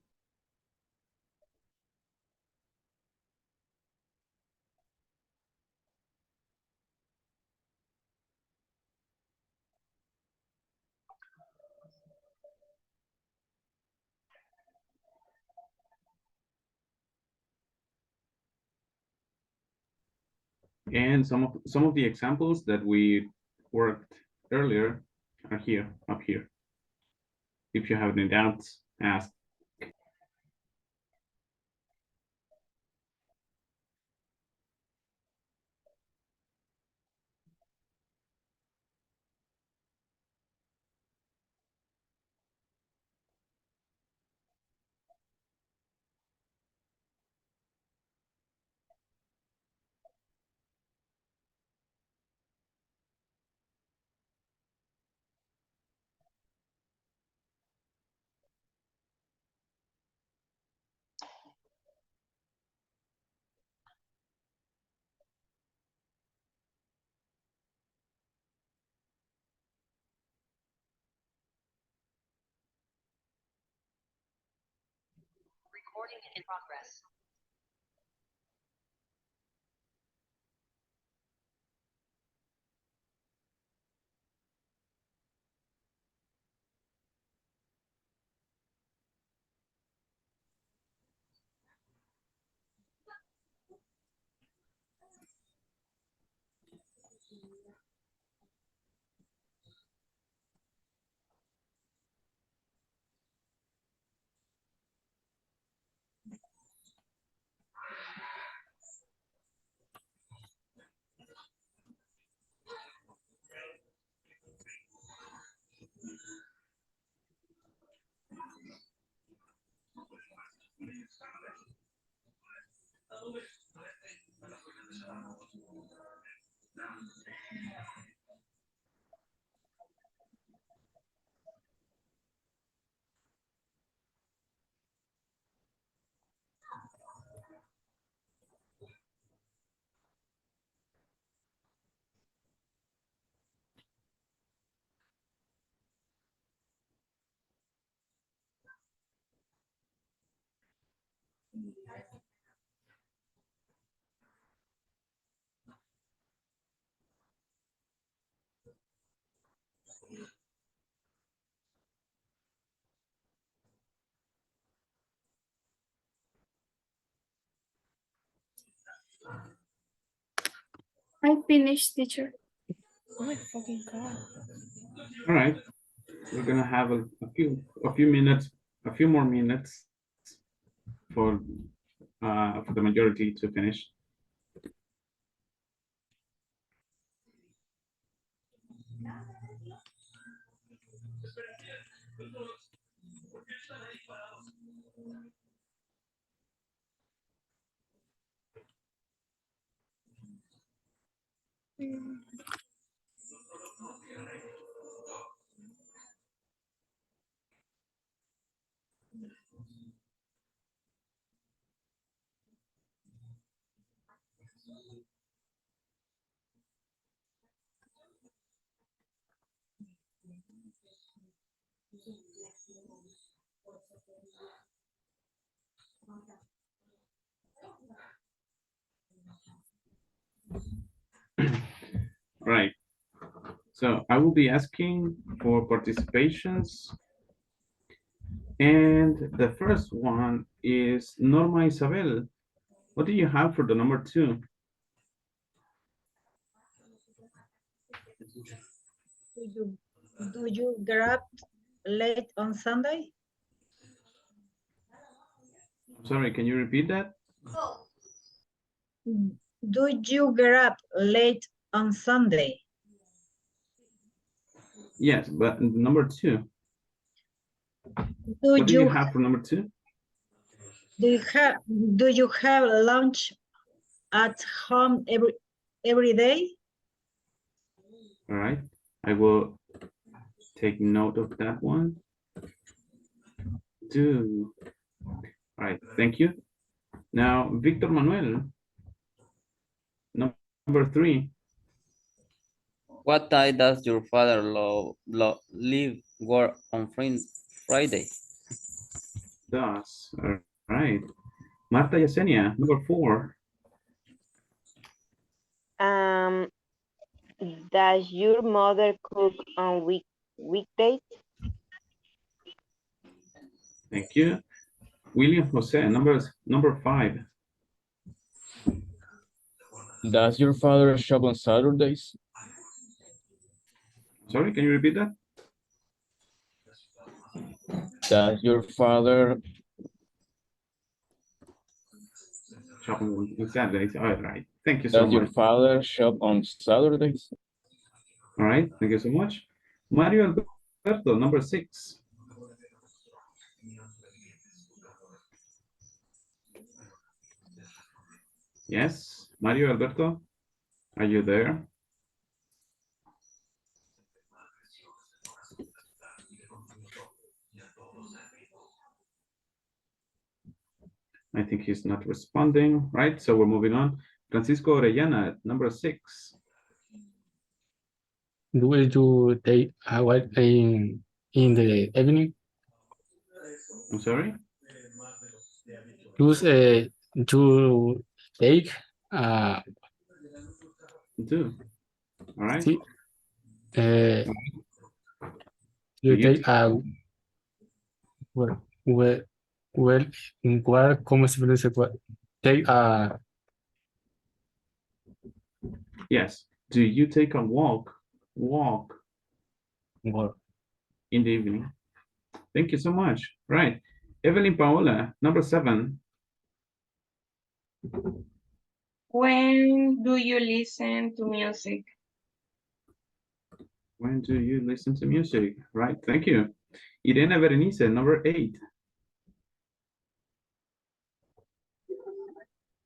And some of the examples that we worked earlier are here, up here. If you have any doubts, ask. Recording in progress. I finished, teacher. Oh my fucking god. All right. We're gonna have a few minutes, a few more minutes for the majority to finish. Right. So I will be asking for participations. And the first one is Norma Isabel. What do you have for the number 2? Do you get up late on Sunday? I'm sorry, can you repeat that? Do you get up late on Sunday? Yes, but number 2. Do What do you you have for number 2? do you have lunch at home every day? All right. I will take note of that one. Do. All right, thank you. Now, Victor Manuel, number 3. What time does your father leave work on Friday? Does. All right. Marta Yesenia, number 4. Does your mother cook on weekdays? Thank you. William Jose, number 5. Does your father shop on Saturdays? Sorry, can you repeat that? Does your father Shop on Saturdays. All right. Thank you so does your much. father shop on Saturdays? All right. Thank you so much. Mario Alberto, number 6. Yes, Mario Alberto, are you there? I think he's not responding, right? So we're moving on. Francisco Orellana, number 6. Will you take a walk in the evening? I'm sorry? Choose to take Do. All right. sí, Do you you take a well, ¿cómo se pronuncia? Take a Yes. Do you take a walk walk. in the evening? Thank you so much. Right. Evelyn Paola, number 7. When do you listen to music? When do you listen to music? Right. Thank you. Irene Berenice, number 8.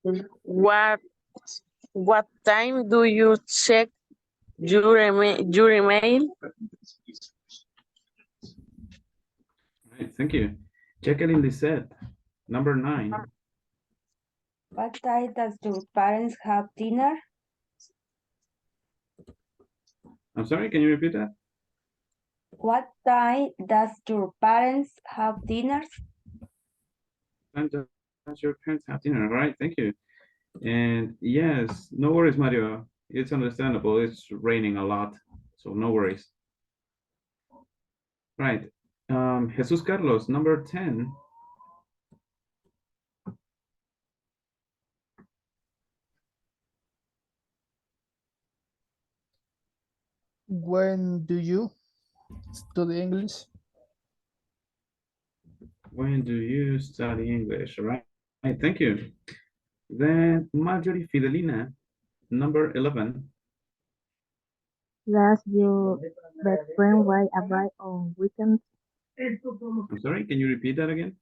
What time do you check your email? Right, thank you. Jacqueline Lisette, number 9. What time does your parents have dinner? I'm sorry, can you repeat that? What time does your parents have dinners? And does your parents have dinner? All right, thank you. And yes, no worries, Mario. It's understandable. It's raining a lot, so no worries. Right. Jesus Carlos, number 10. When do you study English? When do you study English? All right. Right, thank you. Then Marjorie Fidelina, number 11. Does your best friend ride a bike on weekends? I'm sorry, can you repeat that again?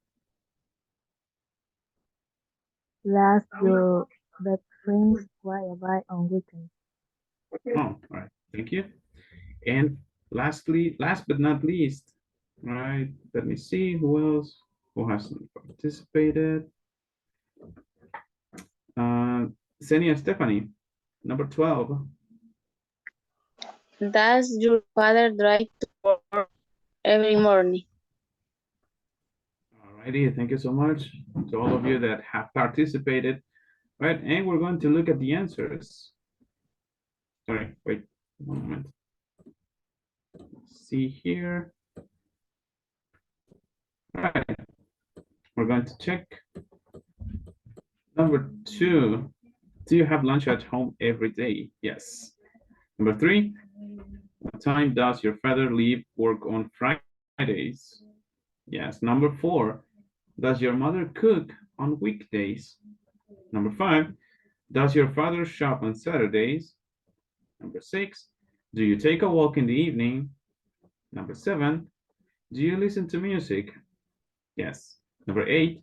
Does your best friend ride a bike on weekends? Oh, all right, thank you. And lastly, last but not least, right, let me see who else who has participated. Xenia Stephanie, number 12. Does your father drive to work every morning? Alrighty, thank you so much to all of you that have participated. Right, and we're going to look at the answers. Sorry, wait one moment. Let's see here. All right, we're going to check. Number 2, do you have lunch at home every day? Yes. Number 3, what time does your father leave work on Fridays? Yes. Number 4, does your mother cook on weekdays? Number 5, does your father shop on Saturdays? Number 6, do you take a walk in the evening? Number 7, do you listen to music? Yes. Number 8,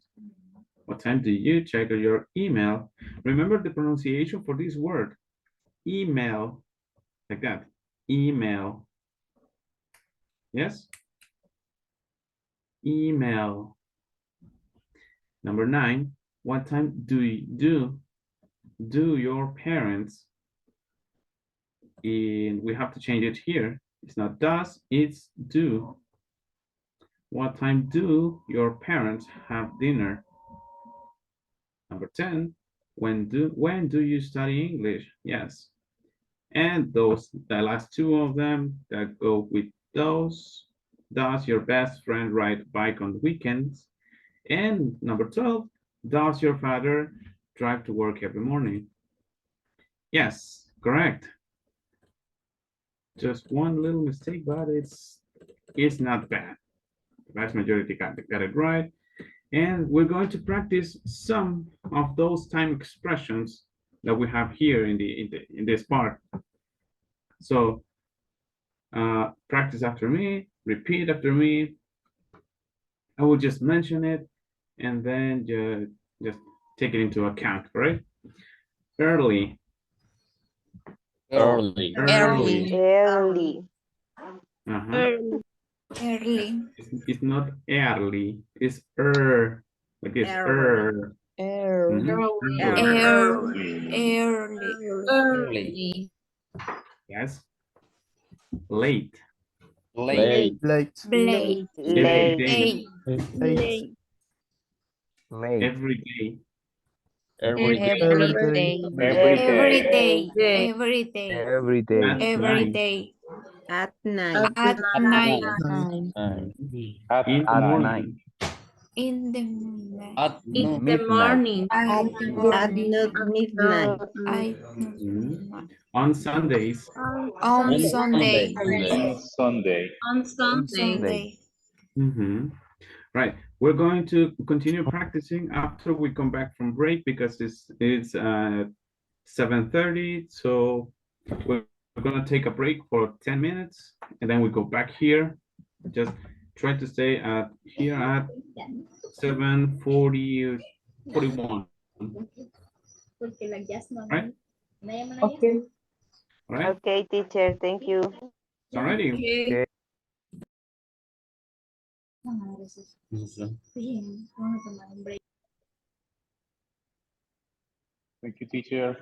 what time do you check your email? Remember the pronunciation for this word, email, like that, email. Yes? Email. Number 9, what time do your parents, we have to change it here. It's not does, it's do. What time do your parents have dinner? Number 10, when do you study English? Yes. And the last 2 of them that go with those. Does your best friend ride bike on weekends? And number 12, does your father drive to work every morning? Yes, correct. Just one little mistake, but it's not bad. The vast majority got it right. And we're going to practice some of those time expressions that we have here in this part. So practice after me, repeat after me. I will just mention it and then just take it into account, right? Early. Early. Early. Early. Early. Early. It's not early, it's like this, Early. Early. Early. Yes. Late. Late. Late. Late. Every Late. day. Late. Late. Every day. Every day. Every day. Every Every day. day. Every day. Every day. At Every night. day. At night. At night. Time. In the At night. morning. In the morning. At noon. Midnight. At the At morning. midnight. On Sundays. On On Sunday. Sunday. Sunday. On Sunday. Right. We're going to continue practicing after we come back from break because it's 7:30. So we're gonna take a break for 10 minutes and then we go back here. Just try to stay here at 7:41. Right? Okay. All right. Okay, teacher, thank you. Alrighty. Okay. Thank you, teacher.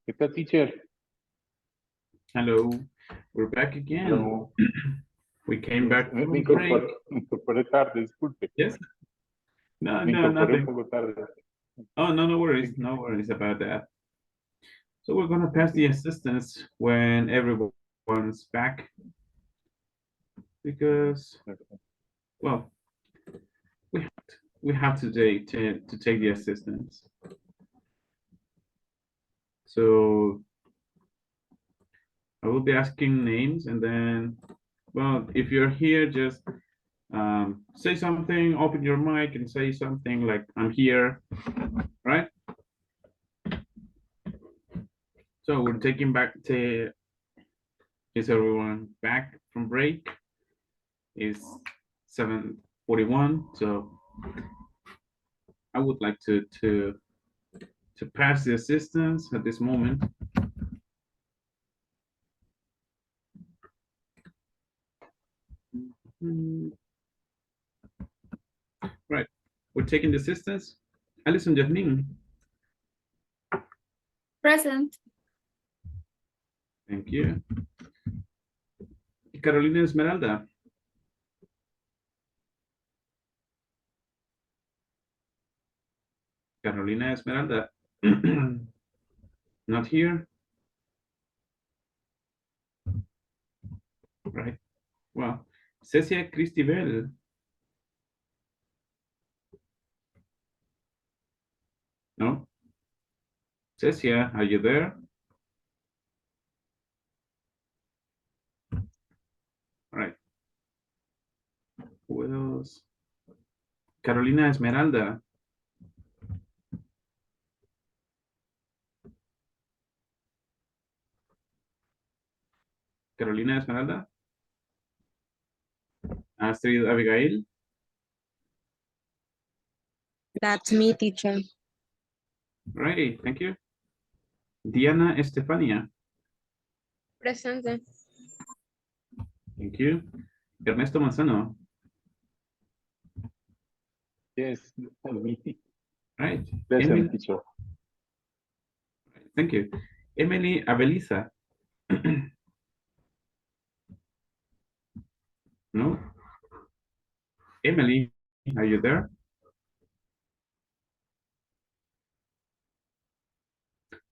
¿Qué tal, teacher? Hello, we're back again. Hello. We came back Me from break. incorporé tarde, disculpe. Yes? No, Me incorporé un nothing. poco tarde. Oh, no worries. No worries about that. So we're gonna pass the assistance when everyone's back. Because, well, we have to take the assistance. So I will be asking names, and then, well, if you're here, just say something, open your mic and say something like, I'm here, right? So we're taking back to, is everyone back from break? It's 7:41, so I would like to pass the assistance at this moment. Right, we're taking the assistance. Alison Jasmine. Present. Thank you. Carolina Esmeralda. Carolina Esmeralda. Not here. Right. Well, Cecia Cristibel. No. Cecia, are you there? All right. Who else? Carolina Esmeralda. Carolina Esmeralda. Astrid Abigail. That's me, teacher. Right, thank you. Diana Estefania. Presente. Thank you. Ernesto Manzano. Yes, that's me. Right. Present, Emily, teacher. thank you. Emily Abeliza. No? Emily, are you there?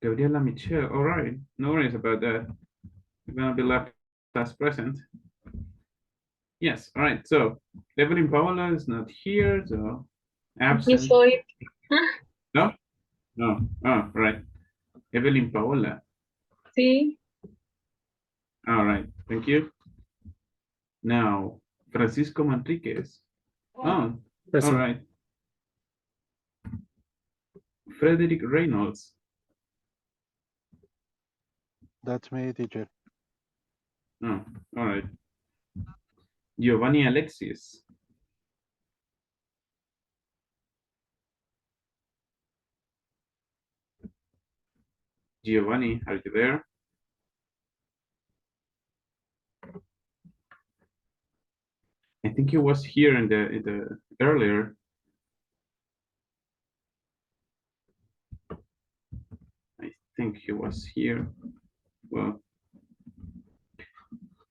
Gabriela Michelle. All right. No worries about that. You're gonna be left as present. Yes. All right. So Evelyn Paola is not here, so absent. soy. No? No. Oh, right. Evelyn Paola. Sí. All right. Thank you. Now, Francisco Manriquez. Oh, all Present. right. Frederick Reynolds. That's me, teacher. Oh, all right. Giovanni Alexis. Giovanni, are you there? I think he was here in the earlier. I think he was here. Well,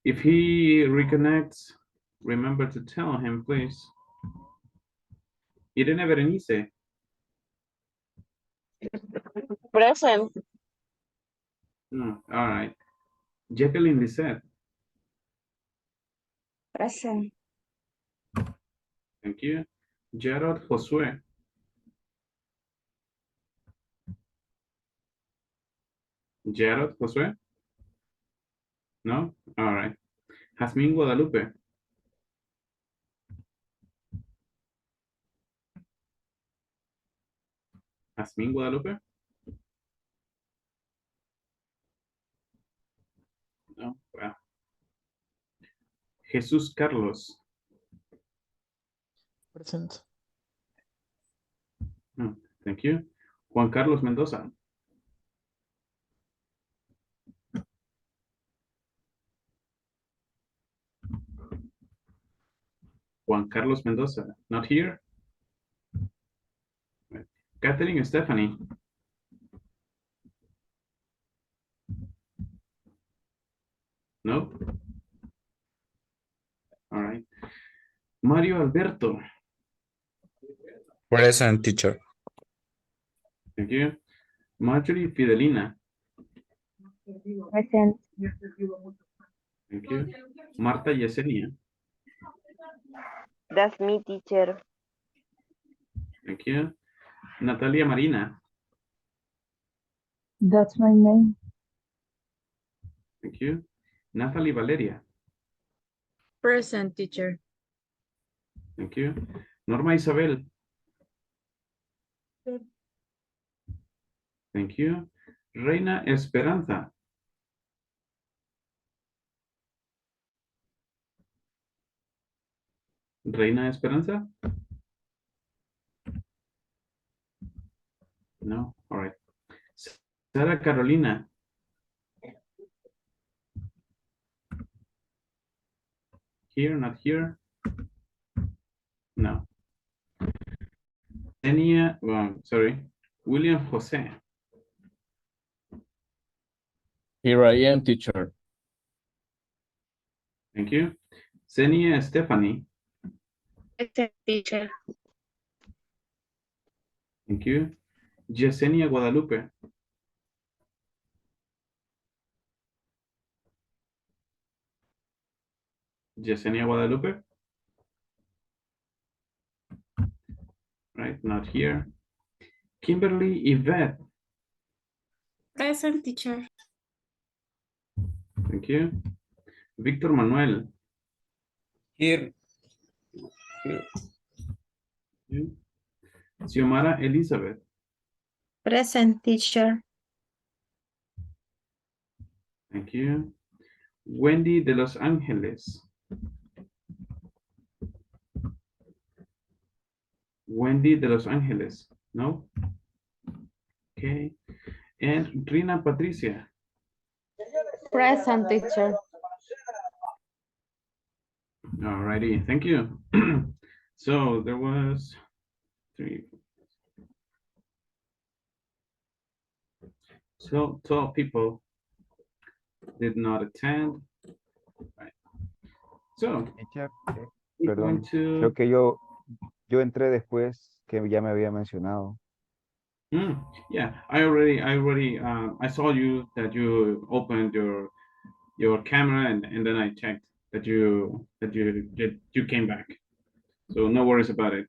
if he reconnects, remember to tell him, please. Irene Berenice. Present. Oh, all right. Jacqueline Lisette. Present. Thank you. Gerard Josue. Gerard Josue? No? All right. Jasmine Guadalupe. Jasmine Guadalupe? No, well. Jesus Carlos. Present. Oh, thank you. Juan Carlos Mendoza. Juan Carlos Mendoza, not here. Right. Catherine Stephanie. No? All right. Mario Alberto. Present, teacher. Thank you. Marjorie Fidelina. Present. Thank you. Marta Yesenia. That's me, teacher. Thank you. Natalia Marina. That's my name. Thank you. Natalie Valeria. Present, teacher. Thank you. Norma Isabel. Thank you. Reina Esperanza. Reina Esperanza? No? All right. Sara Carolina. Here, not here? No. Enia, well, sorry. William Jose. Here I am, teacher. Thank you. Xenia Stephanie. Present, teacher. Thank you. Yesenia Guadalupe. Yesenia Guadalupe. Right, not here. Kimberly Yvette. Present, teacher. Thank you. Víctor Manuel. Here. Xiomara Elizabeth. Present, teacher. Thank you. Wendy de Los Ángeles. Wendy de Los Ángeles. No? Okay. And Rina Patricia. Present, teacher. Alrighty, thank you. So there was 3. So 12 people did not attend. Right. So Teacher, we're going perdón, to... creo que yo entré después que ya me había mencionado. Yeah, I saw you that you opened your camera and then I checked that you came back. So no worries about it.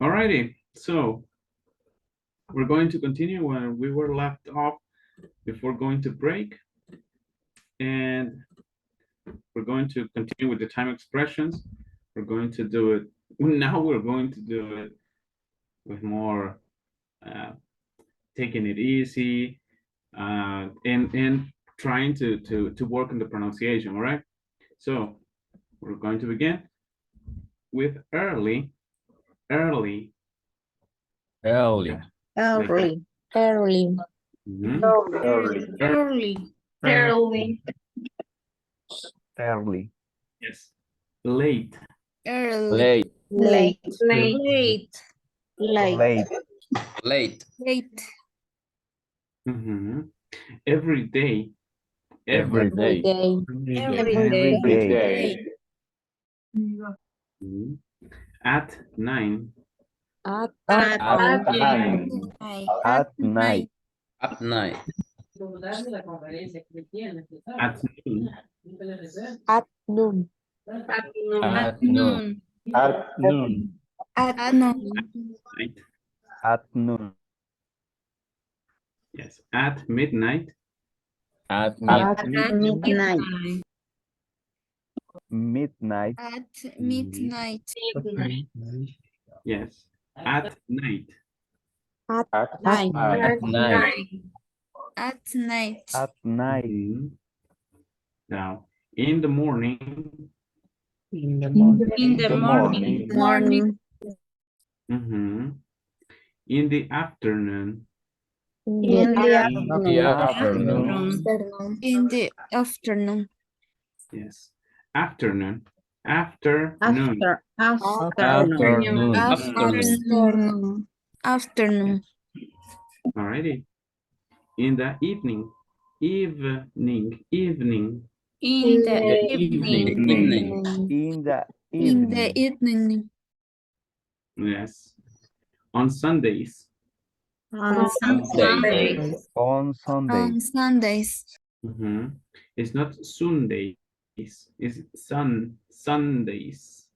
Alrighty, so we're going to continue where we were left off before going to break. And we're going to continue with the time expressions. We're going to do it, now we're going to do it with more taking it easy and trying to work on the pronunciation, all right? So we're going to begin with early. Early. Early. Early. Early. Yes. Late. Late. Every day. Every day. At 9. At night. At night. At night. At noon. At noon. At noon. At noon. At noon. Night. At noon. Yes. At midnight. At Midnight. Midnight. At midnight. Yes. At night. At night. night. At night. At night. Now, in the morning. In the morning. In the afternoon. In the afternoon. Yes. Afternoon. Afternoon. Alrighty. In the evening. Evening, evening. In the Evening. In the In the evening. evening. Yes. On Sundays. On Sunday. On Sunday. On Sundays. It's not Sundays. It's Sundays. Sundays.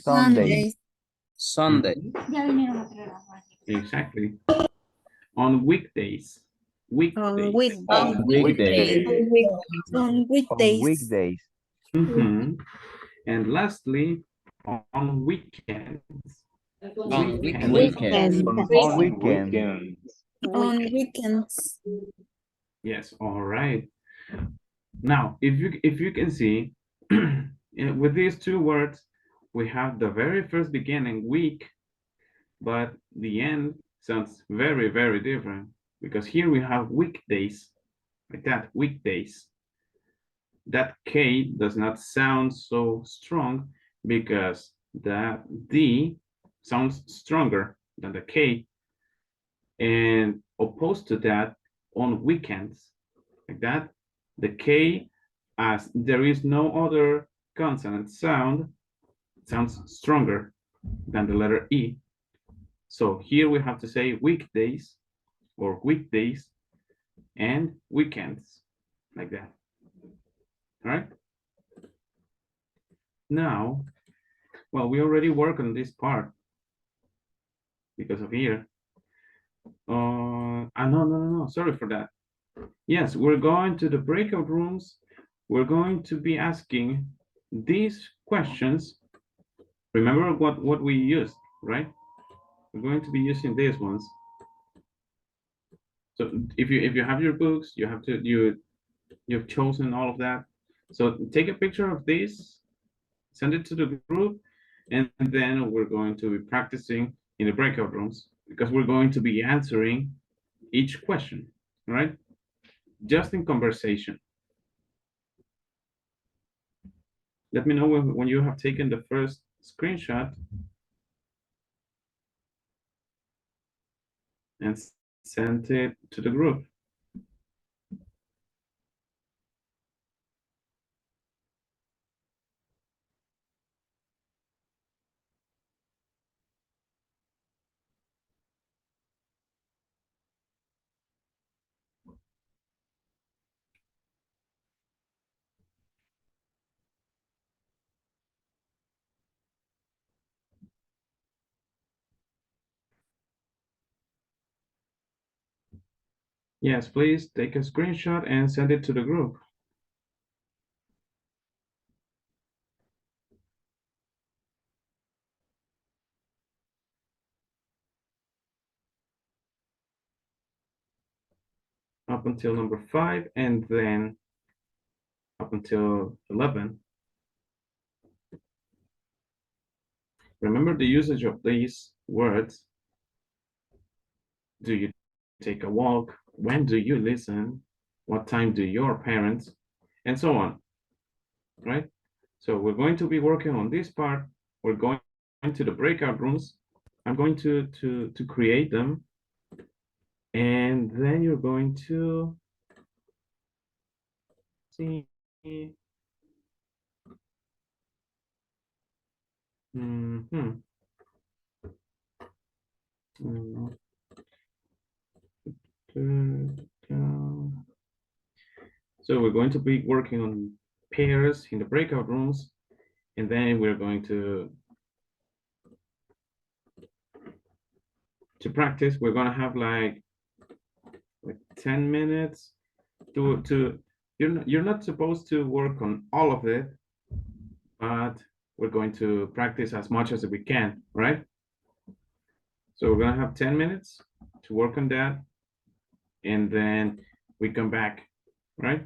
Sundays. Sunday. Exactly. On weekdays. On Weekdays. weekdays. On On weekdays. weekdays. And lastly, on weekends. On Weekends. On weekends. On weekends. Yes, all right. Now, if you can see, with these two words, we have the very first beginning, week, but the end sounds very, very different because here we have weekdays, like that, weekdays. That K does not sound so strong because the D sounds stronger than the K. And opposed to that, on weekends, like that, the K, as there is no other consonant sound, sounds stronger than the letter E. So here we have to say weekdays or weekdays and weekends, like that. All right. Now, well, we already work on this part because of here. No, sorry for that. Yes, we're going to the breakout rooms. We're going to be asking these questions. Remember what we used, right? We're going to be using these ones. So if you have your books, you have to you've chosen all of that. So take a picture of this, send it to the group, and then we're going to be practicing in the breakout rooms because we're going to be answering each question, right? Just in conversation. Let me know when you have taken the first screenshot and sent it to the group. Yes, please take a screenshot and send it to the group. Up until number 5 and then up until 11. Remember the usage of these words. Do you take a walk? When do you listen? What time do your parents? And so on, right? So we're going to be working on this part. We're going to the breakout rooms. I'm going to create them. And then you're going to see. So we're going to be working on pairs in the breakout rooms, and then we're going to practice. We're going to have like 10 minutes to you're not supposed to work on all of it, but we're going to practice as much as we can, right? So we're going to have 10 minutes to work on that, and then we come back, right?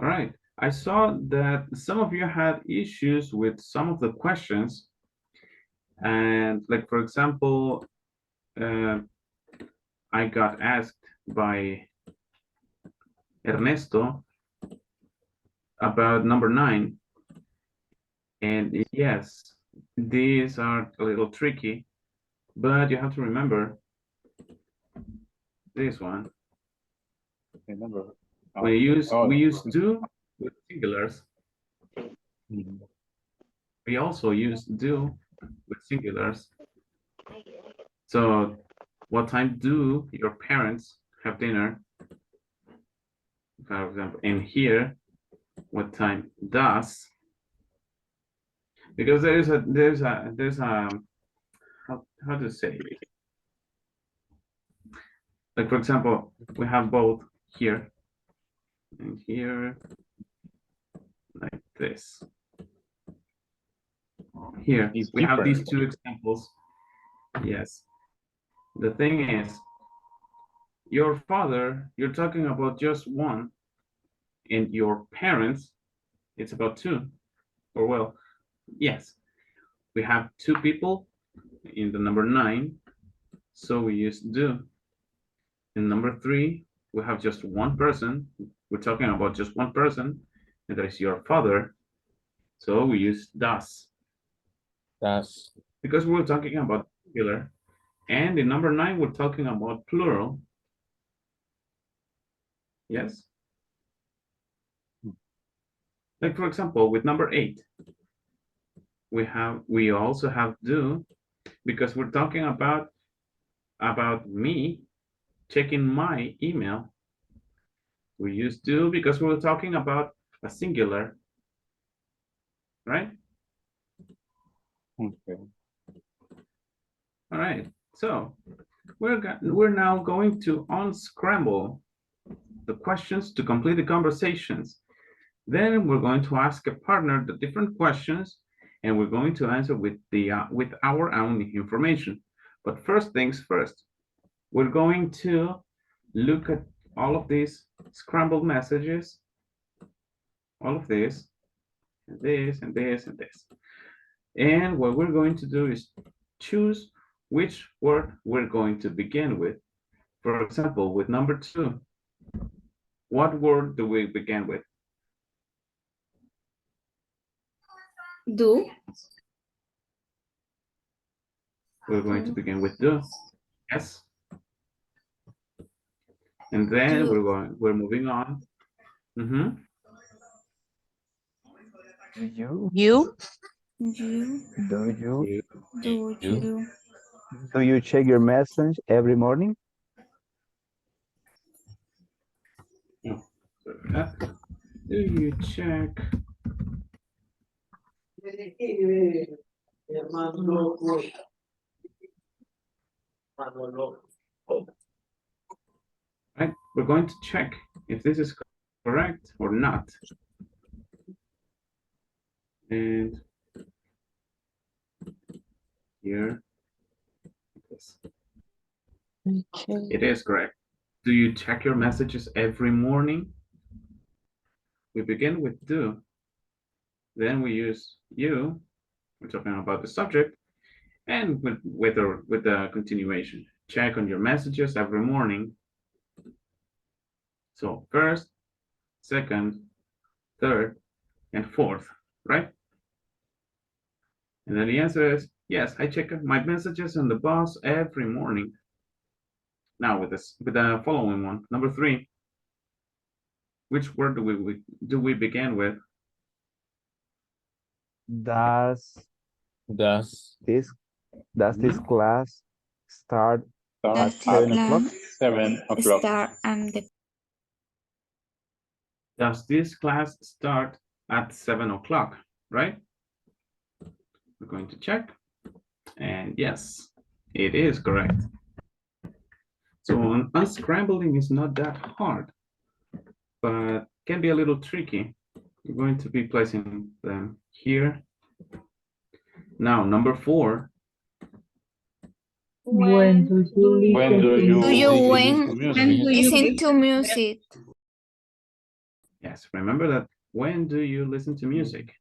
All right. I saw that some of you had issues with some of the questions. And like, for example, I got asked by Ernesto about number 9. And yes, these are a little tricky, but you have to remember this one. Remember. We use do with singulars. We also use do with singulars. So what time do your parents have dinner? For example, in here, what time does? Because there's a how to say it? Like, for example, we have both here and here, like this. Here, we have these two examples. Yes. The thing is, your father, you're talking about just one, and your parents, it's about two. Or well, yes, we have two people in the number 9, so we use do. In number 3, we have just one person. We're talking about just one person, and that is your father. So we use does. Does. Because we're talking about singular. And in number 9, we're talking about plural. Yes? Like, for example, with number 8, we also have do, because we're talking about me checking my email. We use do because we're talking about a singular, right? Okay. All right, so we're now going to unscramble the questions to complete the conversations. Then we're going to ask a partner the different questions, and we're going to answer with our own information. But first things first, we're going to look at all of these scrambled messages, all of this, and this, and this, and this. And what we're going to do is choose which word we're going to begin with. For example, with number 2, what word do we begin with? Do. We're going to begin with do. Yes. And then we're moving on. Mm-hmm. You? You. Do you check your message every morning? No. Do you check? Right, we're going to check if this is correct or not. And here, yes. Okay. It is correct. Do you check your messages every morning? We begin with do. Then we use you. We're talking about the subject, and with the continuation. Check on your messages every morning. So first, second, third, and fourth, right? And then the answer is yes. I check my messages on the bus every morning. Now with the following one, number 3. Which word do we begin with? Does this class start at 7 o'clock? 7 o'clock. Does this class start at 7 o'clock, right? We're going to check. And yes, it is correct. So unscrambling is not that hard, but can be a little tricky. We're going to be placing them here. Now, number 4, When do you When listen do to you Do you music? listen to when music? listen to music? Yes, remember that. When do you listen to music?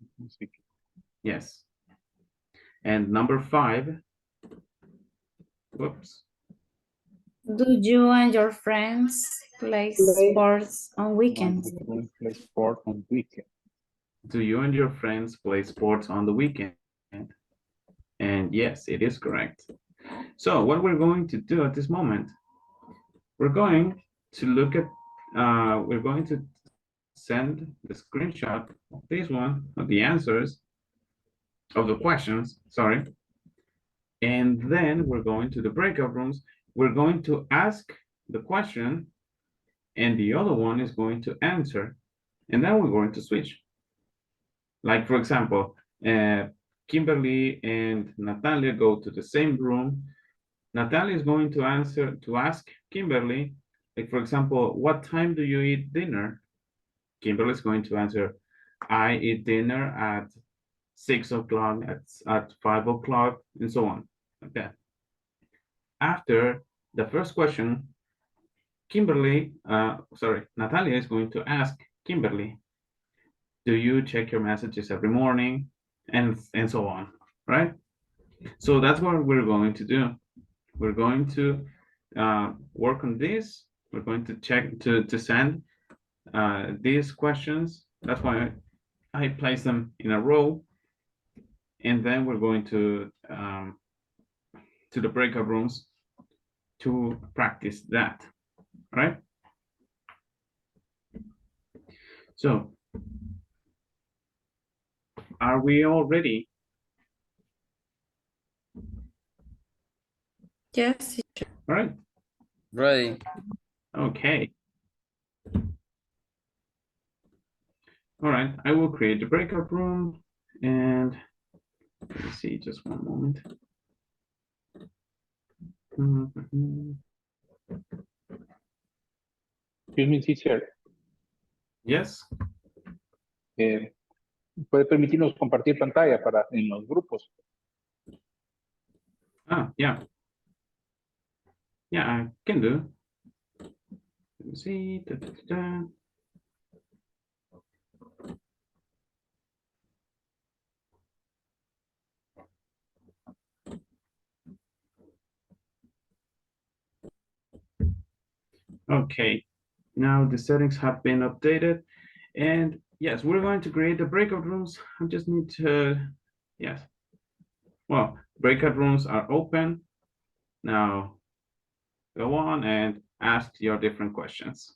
Yes. And number 5. Whoops. Do you and your friends play sports on weekends? Play sport on weekend. Do you and your friends play sports on the weekend? And yes, it is correct. So what we're going to do at this moment, we're going to look at, we're going to send the screenshot of this one, of the answers, of the questions, sorry. And then we're going to the breakout rooms. We're going to ask the question and the other one is going to answer. And then we're going to switch. Like for example, Kimberly and Natalia go to the same room. Natalia is going to ask Kimberly, like for example, what time do you eat dinner? Kimberly is going to answer, I eat dinner at 6 o'clock, at 5 o'clock, and so on, like that. After the first question, Natalia is going to ask Kimberly, do you check your messages every morning? And so on, right? So that's what we're going to do. We're going to work on this. We're going to check to send these questions. That's why I place them in a row. And then we're going to the breakout rooms to practice that, right? So, are we all ready? Yes. All right. Ready. Okay. All right, I will create the breakout room and let me see, just one moment. Excuse me, teacher. Yes. ¿Puede permitirnos compartir pantalla en los grupos? Yeah. Yeah, I can do. Let me see. Okay, now the settings have been updated. And yes, we're going to create the breakout rooms. I just need to, yes. Well, breakout rooms are open. Now, go on and ask your different questions.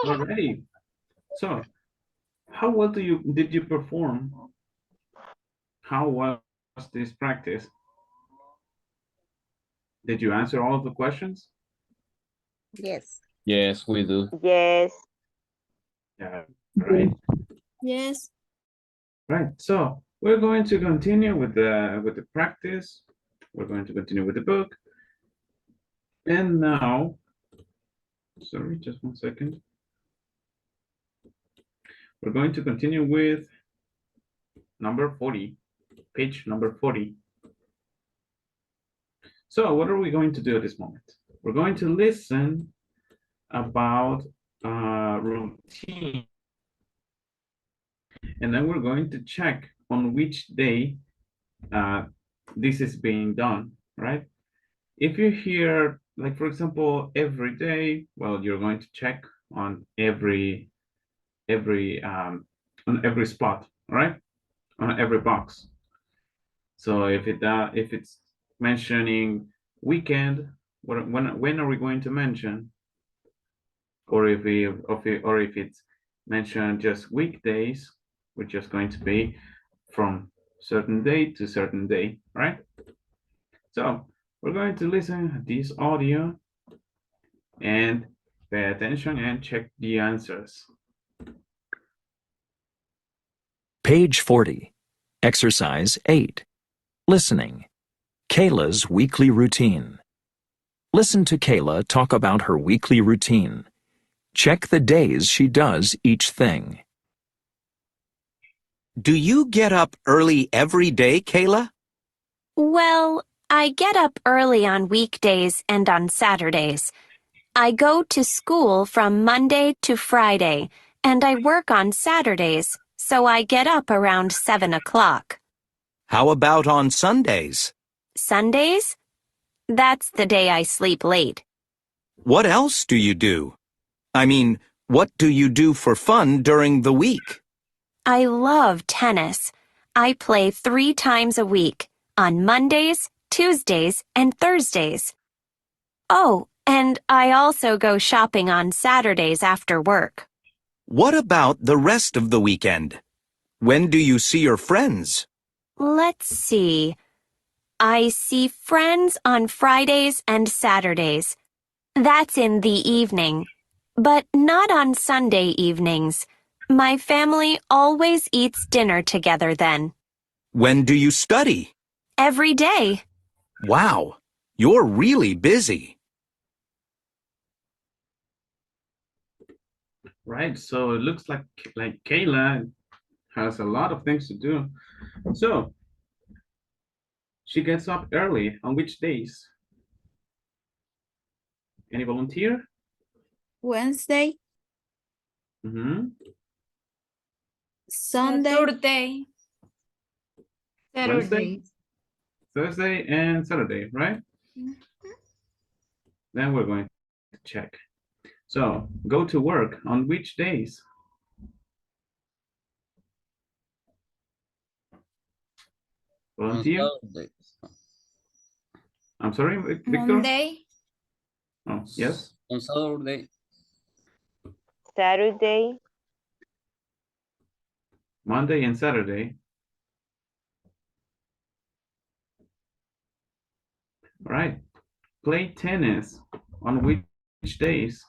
Alrighty. So, how well did you perform? How was this practice? Did you answer all of the questions? Yes. Yes, we do. Yes. Yeah, right. Yes. Right. So we're going to continue with the practice. We're going to continue with the book. And now, sorry, just one second. We're going to continue with number 40, page number 40. So what are we going to do at this moment? We're going to listen about routine. And then we're going to check on which day this is being done, right? If you hear, like, for example, every day, well, you're going to check on every spot, right? On every box. So if it's mentioning weekend, when are we going to mention? Or if it's mentioned just weekdays, we're just going to be from certain day to certain day, right? So we're going to listen to this audio and pay attention and check the answers. Page 40. Exercise 8. Listening. Kayla's weekly routine. Listen to Kayla talk about her weekly routine. Check the days she does each thing. Do you get up early every day, Kayla? Well, I get up early on weekdays and on Saturdays. I go to school from Monday to Friday, and I work on Saturdays, so I get up around 7 o'clock. How about on Sundays? Sundays? That's the day I sleep late. What else do you do? I mean, what do you do for fun during the week? I love tennis. I play 3 times a week, on Mondays, Tuesdays, and Thursdays. Oh, and I also go shopping on Saturdays after work. What about the rest of the weekend? When do you see your friends? Let's see. I see friends on Fridays and Saturdays. That's in the evening, but not on Sunday evenings. My family always eats dinner together then. When do you study? Every day. Wow, you're really busy. Right, so it looks like Kayla has a lot of things to do. So she gets up early on which days? Any volunteer? Wednesday. Sunday. Saturday. Wednesday, Thursday, and Saturday, right? Then we're going to check. So go to work on which days? Volunteer? I'm sorry, Victor? Monday. Oh, yes. On Saturday. Saturday. Monday and Saturday. All right. Play tennis on which days?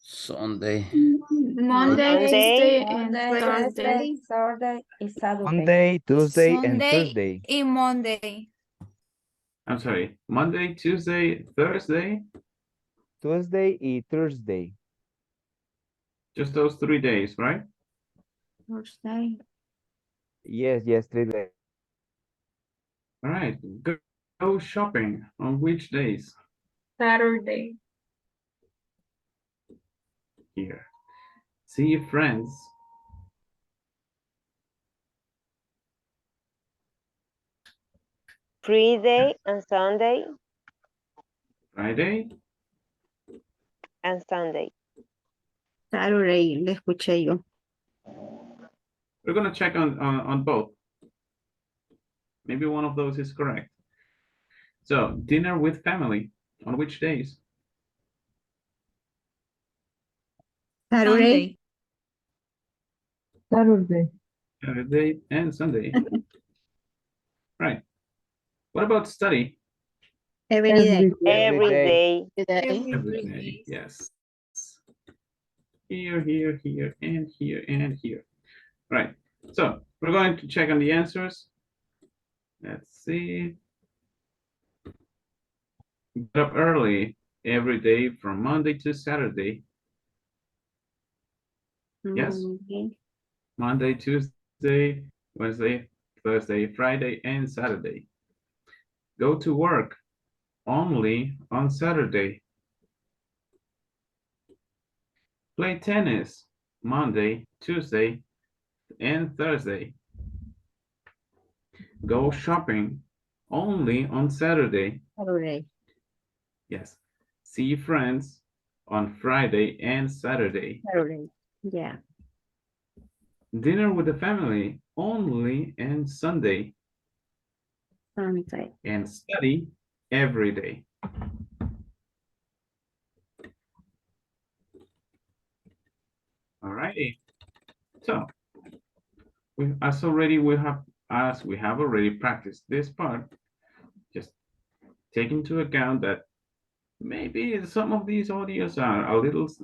Sunday. Monday, Tuesday, and Thursday. Saturday, and Saturday. Monday, Tuesday, and Sunday Thursday. and Monday. I'm sorry. Monday, Tuesday, Thursday. Tuesday y Thursday. Just those 3 days, right? Thursday. Yes, 3 days. All right. Go shopping on which days? Saturday. Here. See friends. Friday and Sunday. Friday. and Sunday. Saturday, le escuché yo. We're gonna check on both. Maybe one of those is correct. So, dinner with family, on which days? Saturday. Saturday. Saturday and Sunday. Right. What about study? Every day. Every day. Every day, yes. Here, here, here, and here, and here. Right. So, we're going to check on the answers. Let's see. Get up early every day from Monday to Saturday. Yes. Monday, Tuesday, Wednesday, Thursday, Friday, and Saturday. Go to work only on Saturday. Play tennis Monday, Tuesday, and Thursday. Go shopping only on Saturday. Saturday. Yes. See friends on Friday and Saturday. Saturday. Yeah. Dinner with the family only on Sunday. Sunday. And study every day. All righty. So as we have already practiced this part, just take into account that maybe some of these audios are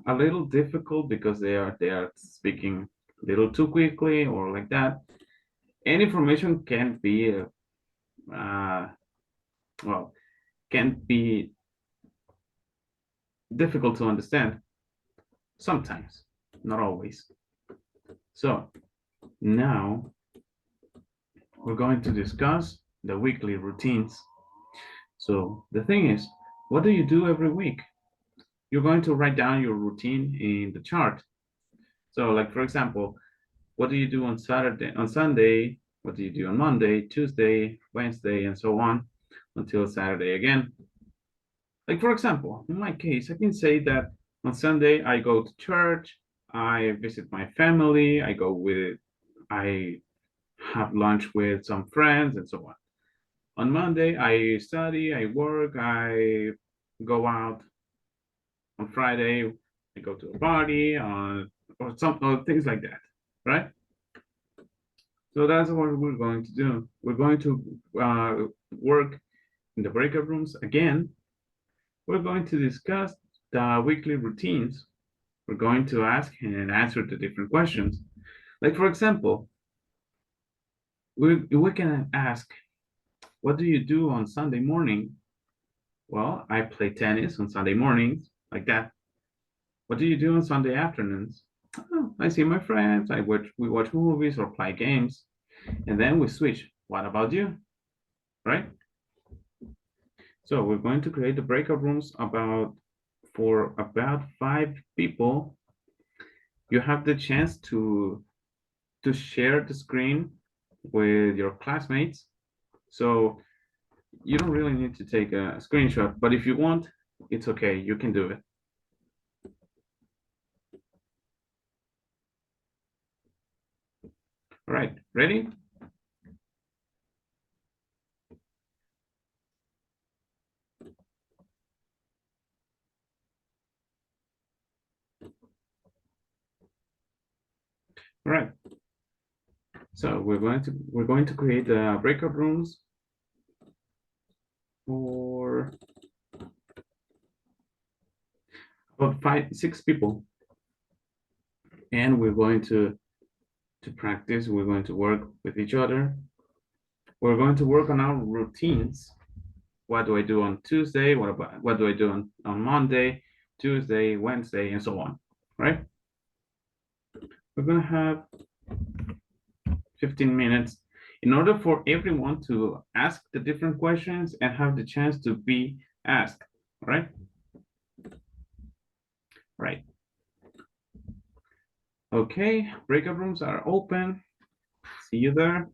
a little difficult because they are speaking a little too quickly or like that. And information can be well, can be difficult to understand sometimes, not always. So now we're going to discuss the weekly routines. So the thing is, what do you do every week? You're going to write down your routine in the chart. So like, for example, what do you do on Sunday? What do you do on Monday, Tuesday, Wednesday, and so on until Saturday again? Like, for example, in my case, I can say that on Sunday, I go to church, I visit my family, I have lunch with some friends, and so on. On Monday, I study, I work, I go out. On Friday, I go to a party, or things like that, right? So that's what we're going to do. We're going to work in the breakout rooms again. We're going to discuss the weekly routines. We're going to ask and answer the different questions. Like, for example, we can ask, what do you do on Sunday morning? Well, I play tennis on Sunday mornings, like that. What do you do on Sunday afternoons? Oh, I see my friends, we watch movies or play games, and then we switch. What about you? Right? So we're going to create the breakout rooms for about 5 people. You have the chance to share the screen with your classmates. So you don't really need to take a screenshot, but if you want, it's okay, you can do it. All right, ready? All right. So we're going to create the breakout rooms for about 6 people, and we're going to practice. We're going to work with each other. We're going to work on our routines. What do I do on Tuesday? What do I do on Monday, Tuesday, Wednesday, and so on, right? We're gonna have 15 minutes in order for everyone to ask the different questions and have the chance to be asked, right? Right. Okay, breakout rooms are open. See you there.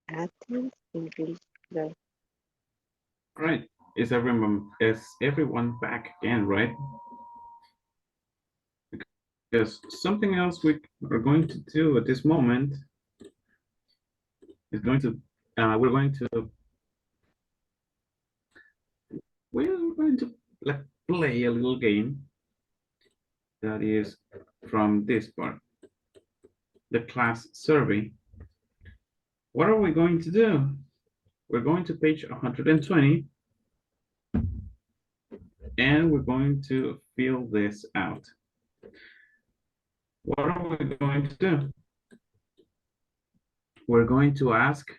Athens, English class. Right. Is everyone back again, right? Because something else we are going to do at this moment is going to we're going to like play a little game that is from this part, the class survey. What are we going to do? We're going to page 120 and we're going to fill this out. What are we going to do? We're going to ask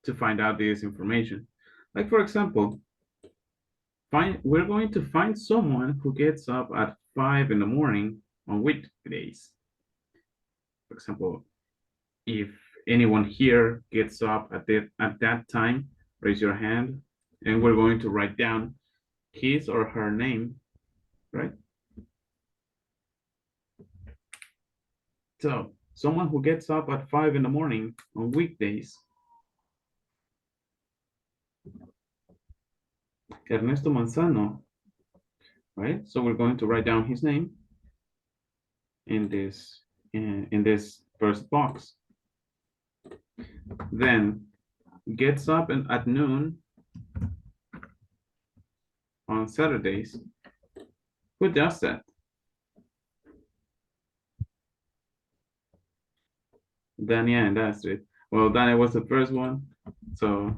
to find out this information. Like for example, we're going to find someone who gets up at 5 in the morning on weekdays. For example, if anyone here gets up at that time, raise your hand, and we're going to write down his or her name, right? So someone who gets up at 5 in the morning on weekdays. Ernesto Manzano, right? So we're going to write down his name in this first box. Then gets up at noon on Saturdays. Who does that? Dania and Astrid. Well, Dania was the first one. So,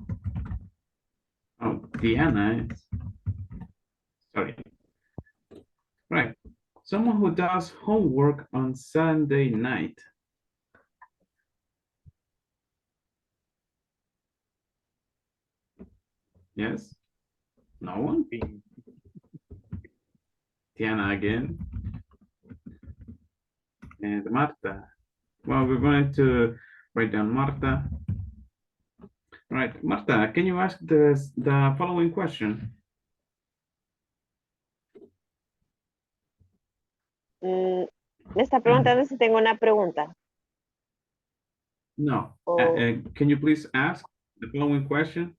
oh, Diana is, sorry. Right. Someone who does homework on Sunday night. Yes? No one? Diana again. And Marta. Well, we're going to write down Marta. Right, Marta, can you ask the following question? Me está preguntando si tengo una pregunta. No. Oh. Can you please ask the following question?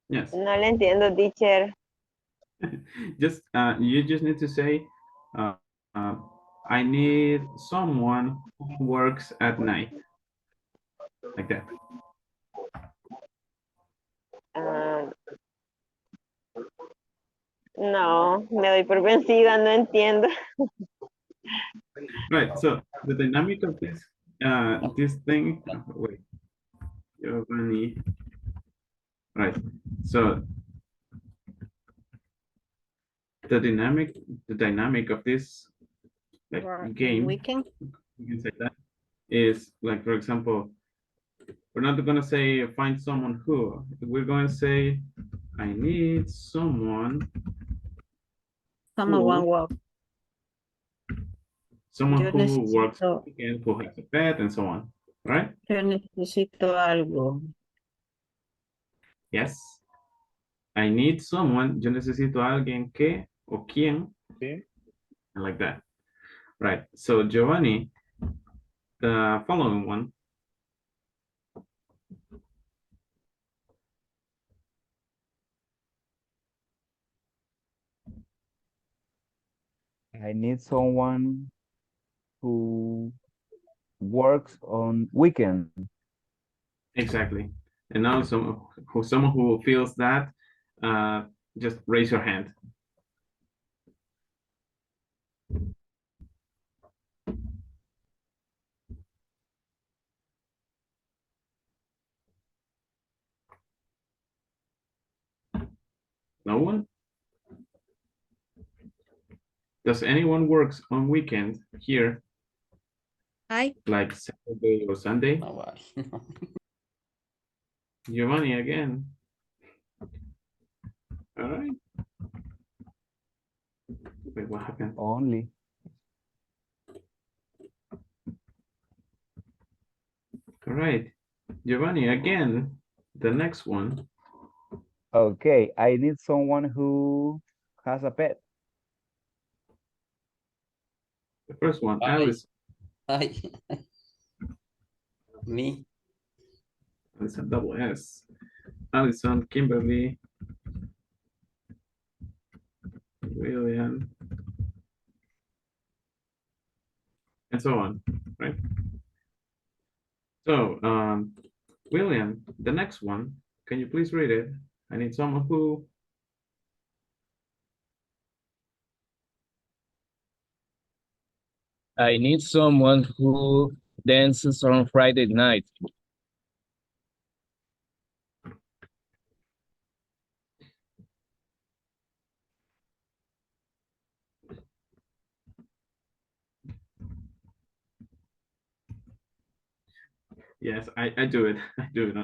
Yes. No le entiendo, teacher. Just you just need to say, I need someone who works at night, like that. No, me doy por vencida, no entiendo. Right. So the dynamic of this thing. Wait, Giovanni. Right. So the dynamic of this game, Weekend. you can say that, is like, for example, we're not going to say find someone who. We're going to say I need someone Someone work. Someone Yo who works necesito, weekend, who has a pet, and so on, right? yo necesito algo. Yes. I need someone. Yo necesito a alguien que o quien. Sí. Like that. Right. So Giovanni, the following one. I need someone who works on weekend. Exactly. And now someone who feels that, just raise your hand. No one? Does anyone works on weekend here? Like Saturday or Sunday? Giovanni again. All right. Wait, what happened? Only. All right, Giovanni, again, the next one. Okay, I need someone who has a pet. The first one, Hi. Alice. Hi. Me. It's a double S. Allison, Kimberly, William, and so on, right? So, William, the next one, can you please read it? I need someone who. I need someone who dances on Friday night. Yes, I do it. I do it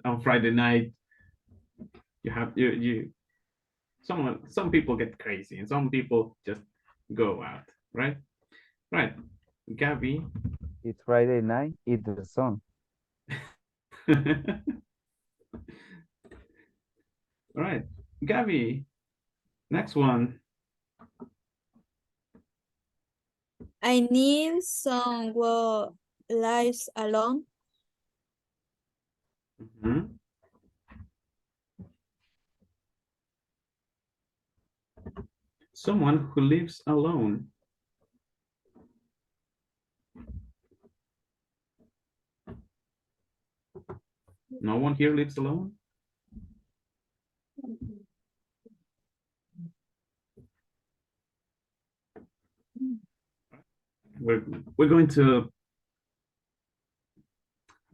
on Friday night. You have some people get crazy and some people just go out, right? Right. Gabby. It's Friday night, eat the sun. All right. Gabby. Next one. I need someone lives alone. Mhm. Someone who lives alone. No one here lives alone? We're going to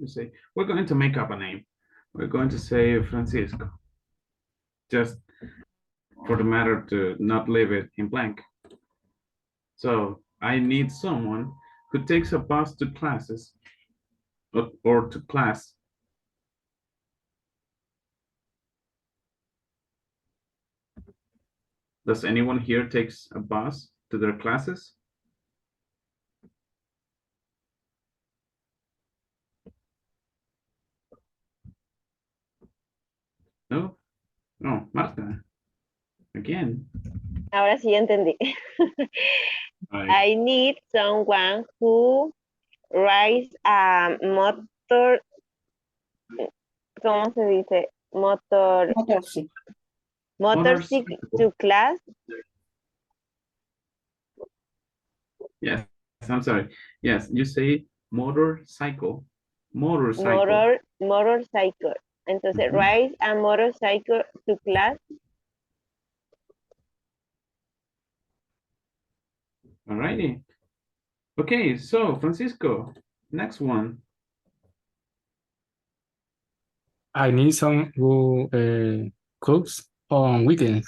say we're going to make up a name. We're going to say Francisco. Just for the matter to not leave it in blank. So I need someone who takes a bus to classes or to class. Does anyone here takes a bus to their classes? No? No, Marta. Again. Ahora sí ya entendí. Right. I need someone who rides a motor, ¿cómo se dice? Motorcycle to class. Yes, I'm sorry. Yes, you say motorcycle. Motorcycle. Motorcycle. Entonces, ride a motorcycle to class. Alrighty. Okay, so Francisco, next one. I need someone who cooks on weekends.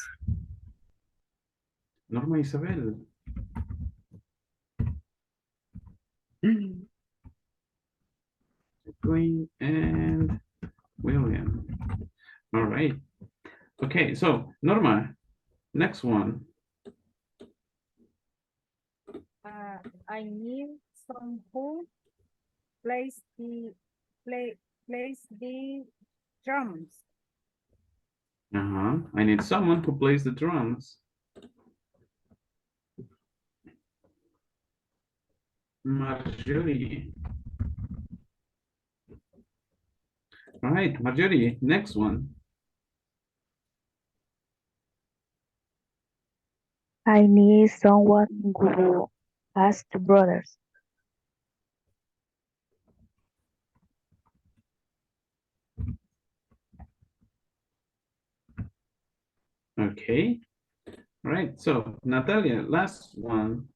Norma Isabel. Green and William. All right. Okay, so Norma, next one. I need someone who plays the drums. I need someone who plays the drums. Marjorie. All right, Marjorie, next one. I need someone who has two brothers. Okay. All right, so Natalia, last one.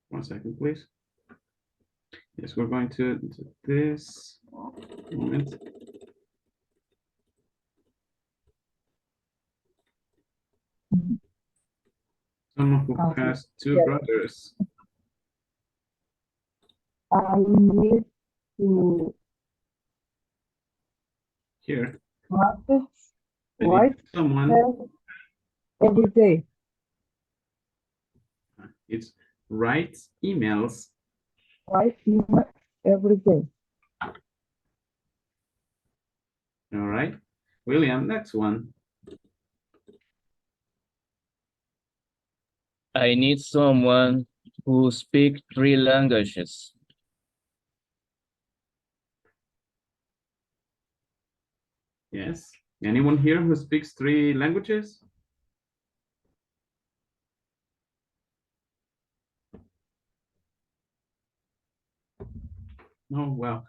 1 second, please. Yes, we're going to do this moment. Someone who has two brothers. I need to Here. practice I need write someone. every day. It's writes emails. Write every day. All right. William, next one. I need someone who speaks 3 languages. Yes. Anyone here who speaks 3 languages? Oh, well,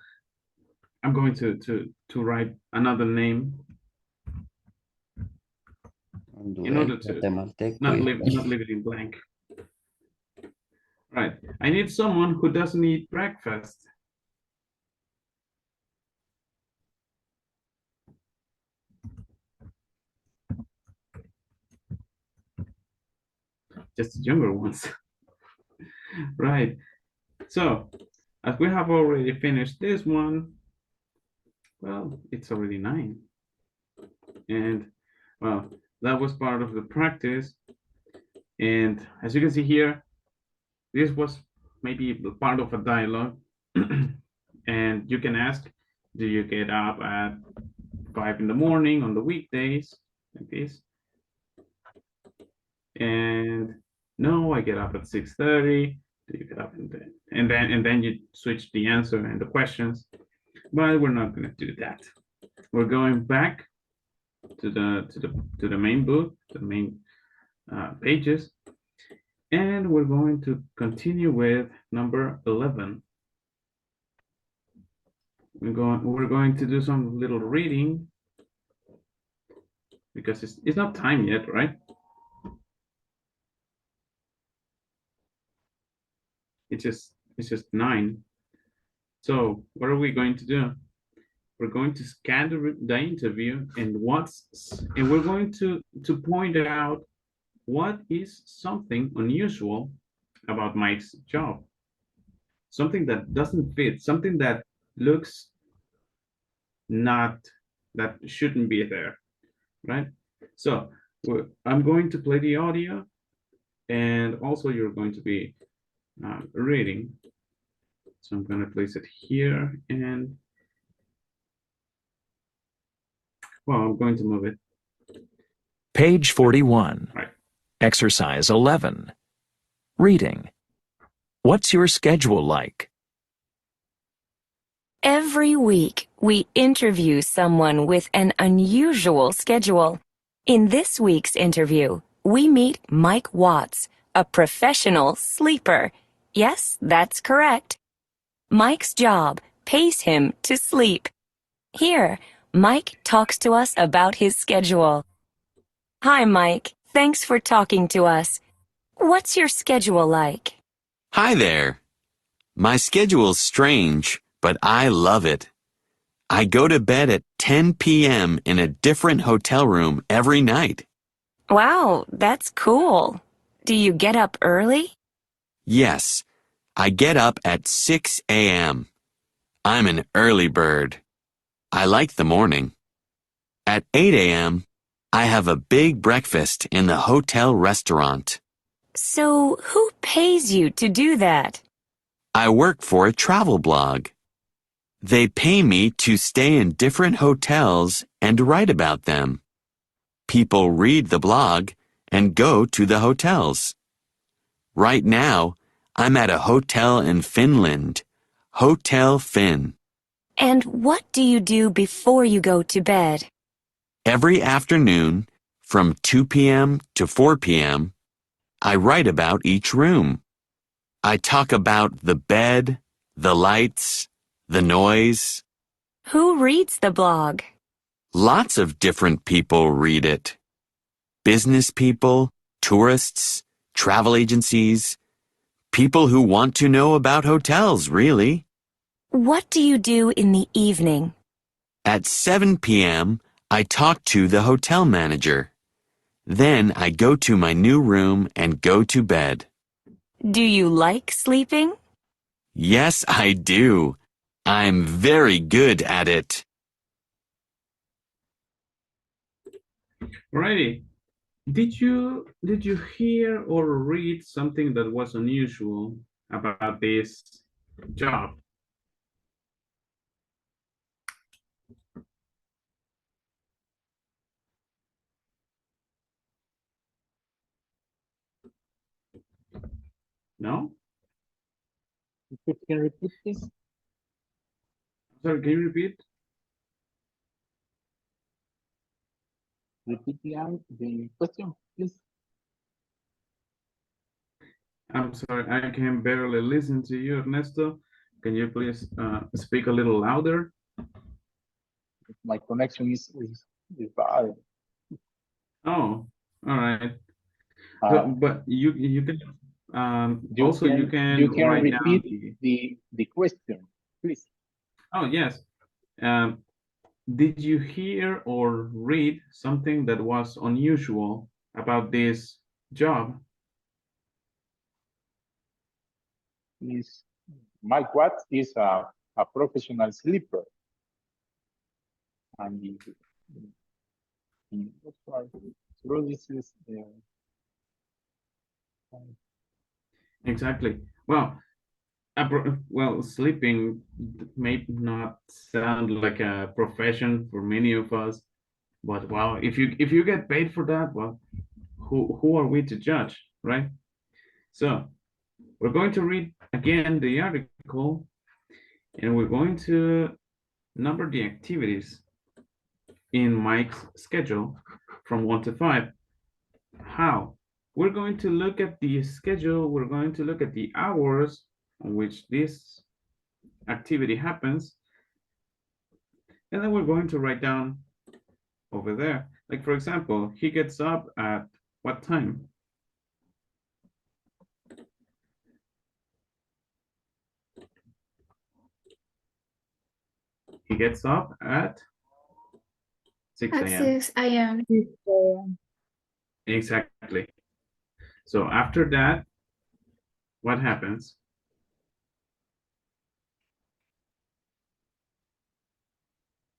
I'm going to write another name in order to not leave it in blank. Right. I need someone who doesn't eat breakfast. Just the younger ones. Right. So, as we have already finished this one, well, it's already 9. And, well, that was part of the practice. And as you can see here, this was maybe part of a dialogue. And you can ask, do you get up at 5 in the morning on the weekdays, like this? And no, I get up at 6:30. Do you get up and then you switch the answer and the questions, but we're not going to do that. We're going back to the main book, the main pages, and we're going to continue with number 11. We're going to do some little reading because it's not time yet, right? It's just 9. So what are we going to do? We're going to scan the interview and we're going to point out what is something unusual about Mike's job. Something that doesn't fit, something that looks not, that shouldn't be there, right? So I'm going to play the audio and also you're going to be reading. So I'm going to place it here and, well, I'm going to move it. Page 41. Right. Exercise 11. Reading. What's your schedule like? Every week, we interview someone with an unusual schedule. In this week's interview, we meet Mike Watts, a professional sleeper. Yes, that's correct. Mike's job pays him to sleep. Here, Mike talks to us about his schedule. Hi, Mike. Thanks for talking to us. What's your schedule like? Hi there. My schedule's strange, but I love it. I go to bed at 10 p.m. in a different hotel room every night. Wow, that's cool. Do you get up early? Yes, I get up at 6 a.m. I'm an early bird. I like the morning. At 8 a.m., I have a big breakfast in the hotel restaurant. So, who pays you to do that? I work for a travel blog. They pay me to stay in different hotels and write about them. People read the blog and go to the hotels. Right now, I'm at a hotel in Finland, Hotel Finn. And what do you do before you go to bed? Every afternoon, from 2 p.m. to 4 p.m., I write about each room. I talk about the bed, the lights, the noise. Who reads the blog? Lots of different people read it. Business people, tourists, travel agencies, people who want to know about hotels, really. What do you do in the evening? At 7 p.m., I talk to the hotel manager. Then I go to my new room and go to bed. Do you like sleeping? Yes, I do. I'm very good at it. Alrighty. Did you hear or read something that was unusual about this job? No? Can you repeat this? Sorry, can you repeat? Repeat the question, please. I'm sorry, I can barely listen to you, Ernesto. Can you please speak a little louder? My connection is bad. Oh, all right. But you can also you can write down repeat the question, please. Oh yes. Did you hear or read something that was unusual about this job? Mike Watts is a professional sleeper. And this is Exactly. Well, sleeping may not sound like a profession for many of us, but well, if you get paid for that, well, who are we to judge, right? So we're going to read again the article, and we're going to number the activities in Mike's schedule from 1 to 5. How? We're going to look at the schedule, we're going to look at the hours on which this activity happens, and then we're going to write down over there. Like, for example, he gets up at what time? He gets up at 6 At a.m. 6 a.m. Exactly. So after that, what happens?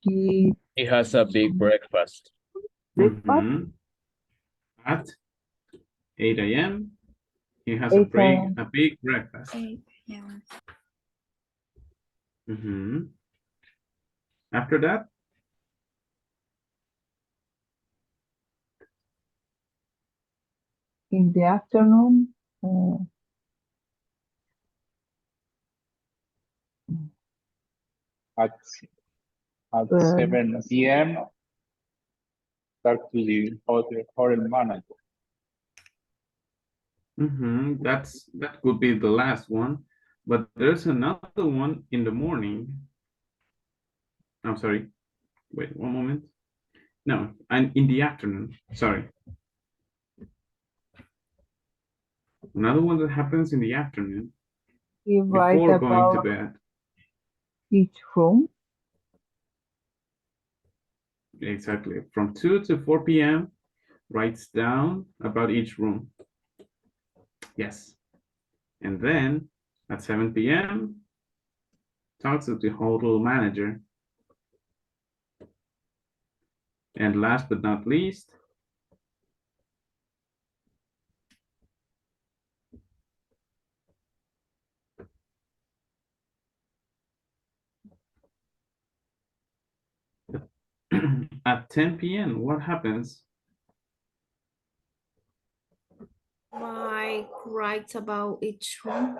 He has a big breakfast. Mhm. At 8 a.m., he has 8 a.m. a big breakfast. 8 a.m. After that, In the afternoon, at 7 p.m. talk to the hotel manager. that could be the last one, but there's another one in the morning. I'm sorry. Wait, one moment. No, and in the afternoon. Sorry. Another one that happens in the afternoon he writes before going to about bed. each room. Exactly. From 2 to 4 p.m., writes down about each room. Yes. And then at 7 p.m., talks to the hotel manager. And last but not least, at 10 p.m., what happens? Mike writes about each room.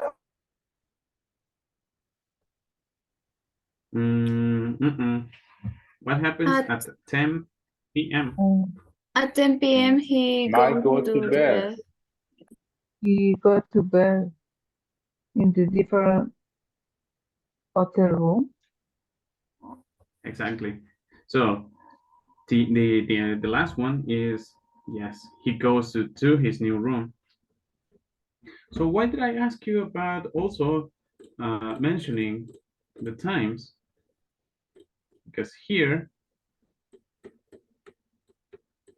What happens at 10 p.m.? At 10 p.m. he Mike goes go to to the bed. bed. He got to bed in the different hotel room. Exactly. So the last one is, yes, he goes to his new room. So why did I ask you about also mentioning the times? Because here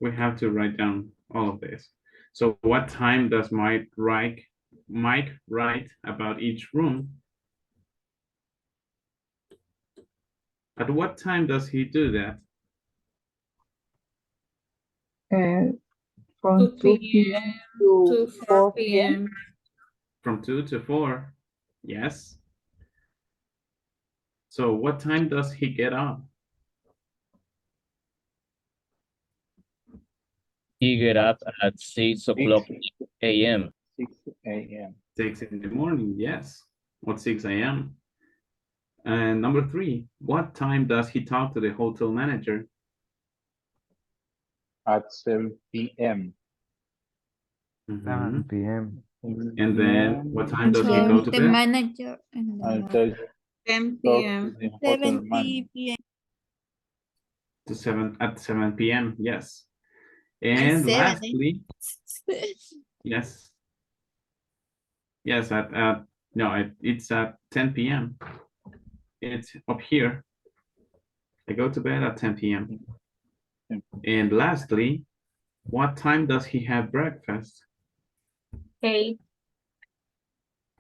we have to write down all of this. So what time does Mike write about each room? At what time does he do that? From 2 p.m. to 4 p.m. From 2 to 4. Yes. So what time does he get up? He get up at 6 o'clock a.m. 6 a.m. 6 in the morning, yes. What 6 a.m. And number 3, what time does he talk to the hotel manager? At 7 p.m. 7 p.m. And then what time does he go to The bed? manager in the Until 10 talk p.m. to the hotel man. At 7 p.m. Yes. At And 7, lastly, yes. Yes, it's at 10 p.m. It's up here. I go to bed at 10 p.m. And lastly, what time does he have breakfast? 8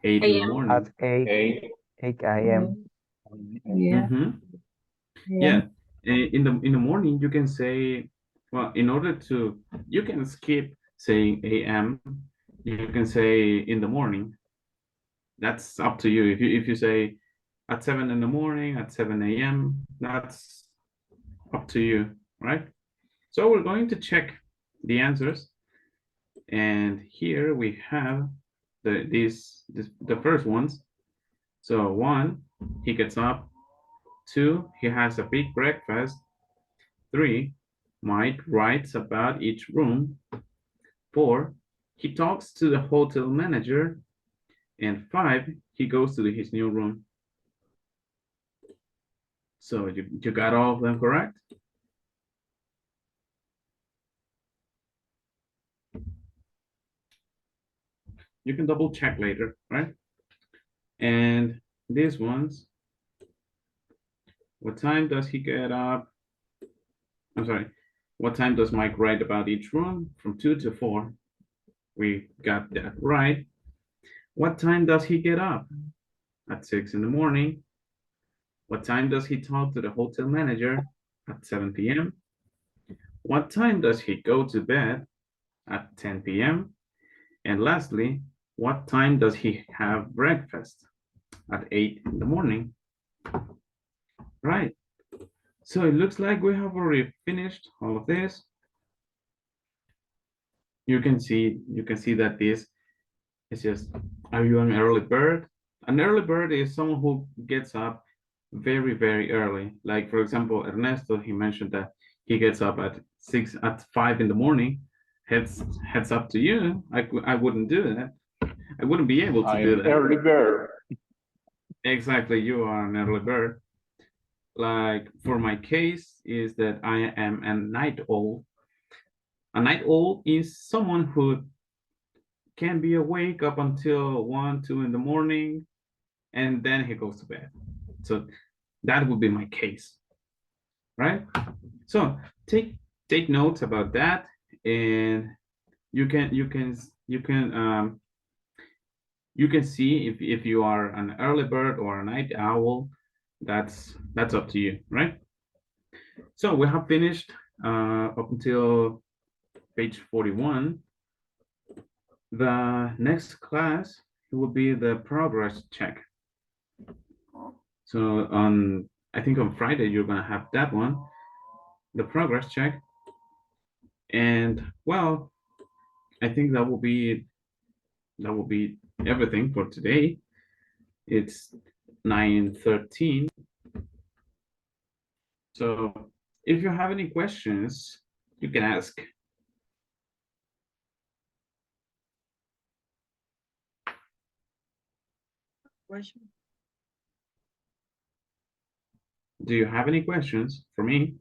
8 in the a.m. morning. At 8 a.m. Yeah. Yeah. In the morning, you can say, well, in order to, you can skip saying a.m. You can say in the morning. That's up to you. If you say at 7 in the morning, at 7 a.m., that's up to you, right? So we're going to check the answers. And here we have the first ones. So 1, he gets up. 2, he has a big breakfast. 3, Mike writes about each room. 4, he talks to the hotel manager. And 5, he goes to his new room. So you got all of them correct? You can double check later, right? And these ones, what time does he get up? I'm sorry, what time does Mike write about each room? From 2 to 4. We got that right. What time does he get up? At 6 in the morning. What time does he talk to the hotel manager? At 7 p.m. What time does he go to bed? At 10 p.m. And lastly, what time does he have breakfast? At 8 in the morning. Right. So it looks like we have already finished all of this. You can see that this is just, are you an early bird? An early bird is someone who gets up very, very early. Like for example, Ernesto, he mentioned that he gets up at 5 in the morning. Heads up to you. I wouldn't do that. I wouldn't be able to do that. Early bird. Exactly, you are an early bird. Like for my case is that I am a night owl. A night owl is someone who can be awake up until 1, 2 in the morning, and then he goes to bed. So that would be my case, right? So take notes about that, and you can see if you are an early bird or a night owl. That's up to you, right? So we have finished up until page 41. The next class will be the progress check. So I think on Friday you're gonna have that one, the progress check. And well, I think that will be everything for today. It's 9:13. So if you have any questions, you can ask. Question. Do you have any questions for me?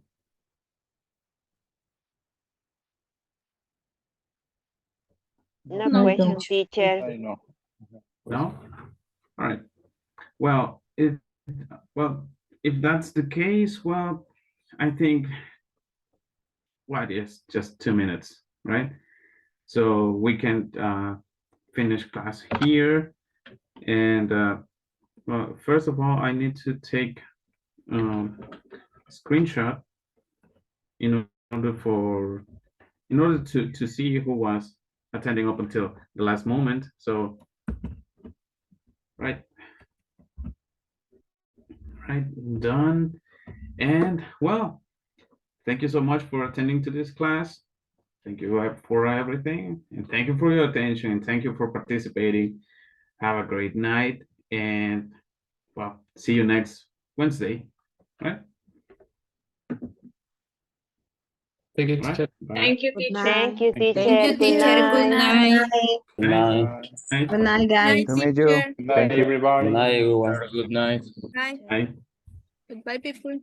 No question, teacher. I know. No? All right. Well, if that's the case, well, I think what is just 2 minutes, right? So we can finish class here. And well, first of all, I need to take a screenshot in order to see who was attending up until the last moment. So right, done. And well, thank you so much for attending to this class. Thank you for everything, and thank you for your attention, and thank you for participating. Have a great night, and well, see you next Wednesday, right? Thank you, Right? teacher. Bye. Thank you, Good teacher. Thank you, night. teacher. Thank you, Good teacher. Good night. night. Good night. Night. Good night, guys. Night, To meet you. teacher. Good night, everybody. Good night, everyone. Good night. Night. Night. Goodbye, people.